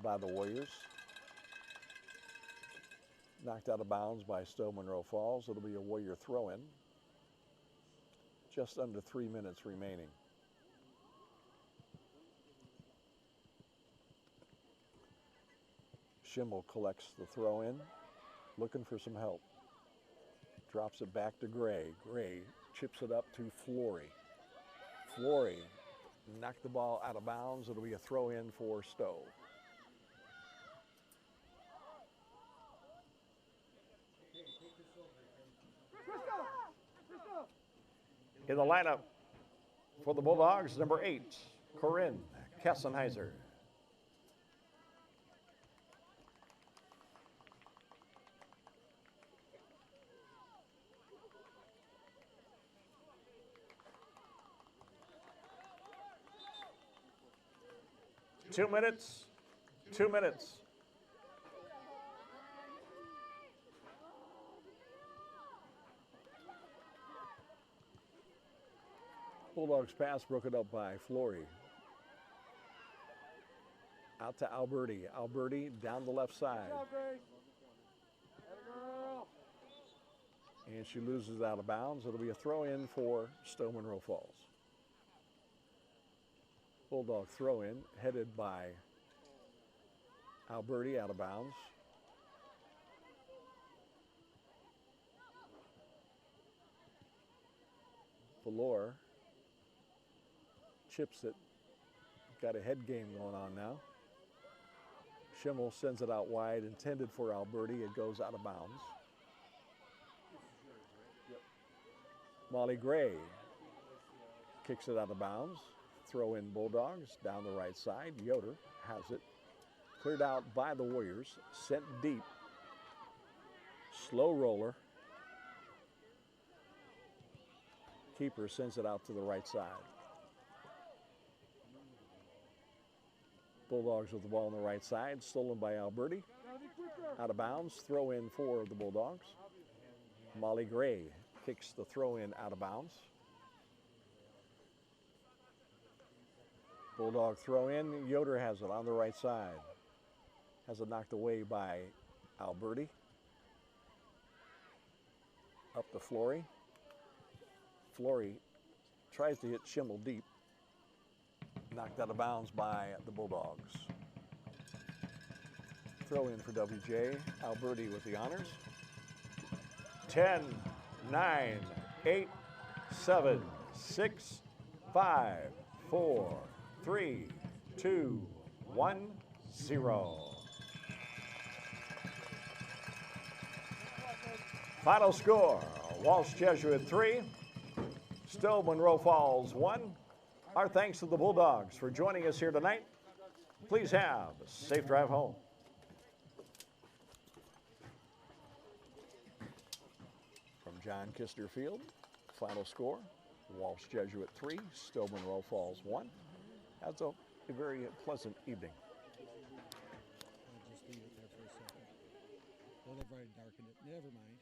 by the Warriors. Knocked out of bounds by Stow Monroe Falls. It'll be a Warrior throw-in. Just under 3 minutes remaining. Schimmel collects the throw-in, looking for some help. Drops it back to Gray. Gray chips it up to Flory. Flory knocked the ball out of bounds. It'll be a throw-in for Stow. In the lineup for the Bulldogs, number 8, Corinne Kessenheiser. Two minutes. Bulldogs pass broken up by Flory. Out to Alberti. Alberti down the left side. And she loses out of bounds. It'll be a throw-in for Stow Monroe Falls. Bulldog throw-in headed by Alberti out of bounds. Valor chips it. Got a head game going on now. Schimmel sends it out wide, intended for Alberti. It goes out of bounds. Molly Gray kicks it out of bounds. Throw in Bulldogs down the right side. Yoder has it. Cleared out by the Warriors. Sent deep. Slow roller. Keeper sends it out to the right side. Bulldogs with the ball on the right side. Stolen by Alberti. Out of bounds. Throw in for the Bulldogs. Molly Gray kicks the throw in out of bounds. Bulldog throw in. Yoder has it on the right side. Has it knocked away by Alberti. Up to Flory. Flory tries to hit Schimmel deep. Knocked out of bounds by the Bulldogs. Throw in for WJ. Alberti with the honors. 10, 9, 8, 7, 6, 5, 4, 3, 2, 1, 0. Final score, Walsh Jesuit 3, Stow Monroe Falls 1. Our thanks to the Bulldogs for joining us here tonight. Please have a safe drive home. From John Kistner Field, final score, Walsh Jesuit 3, Stow Monroe Falls 1. That's a very pleasant evening.
I'll just leave it there for a second. Well, they've already darkened it. Never mind.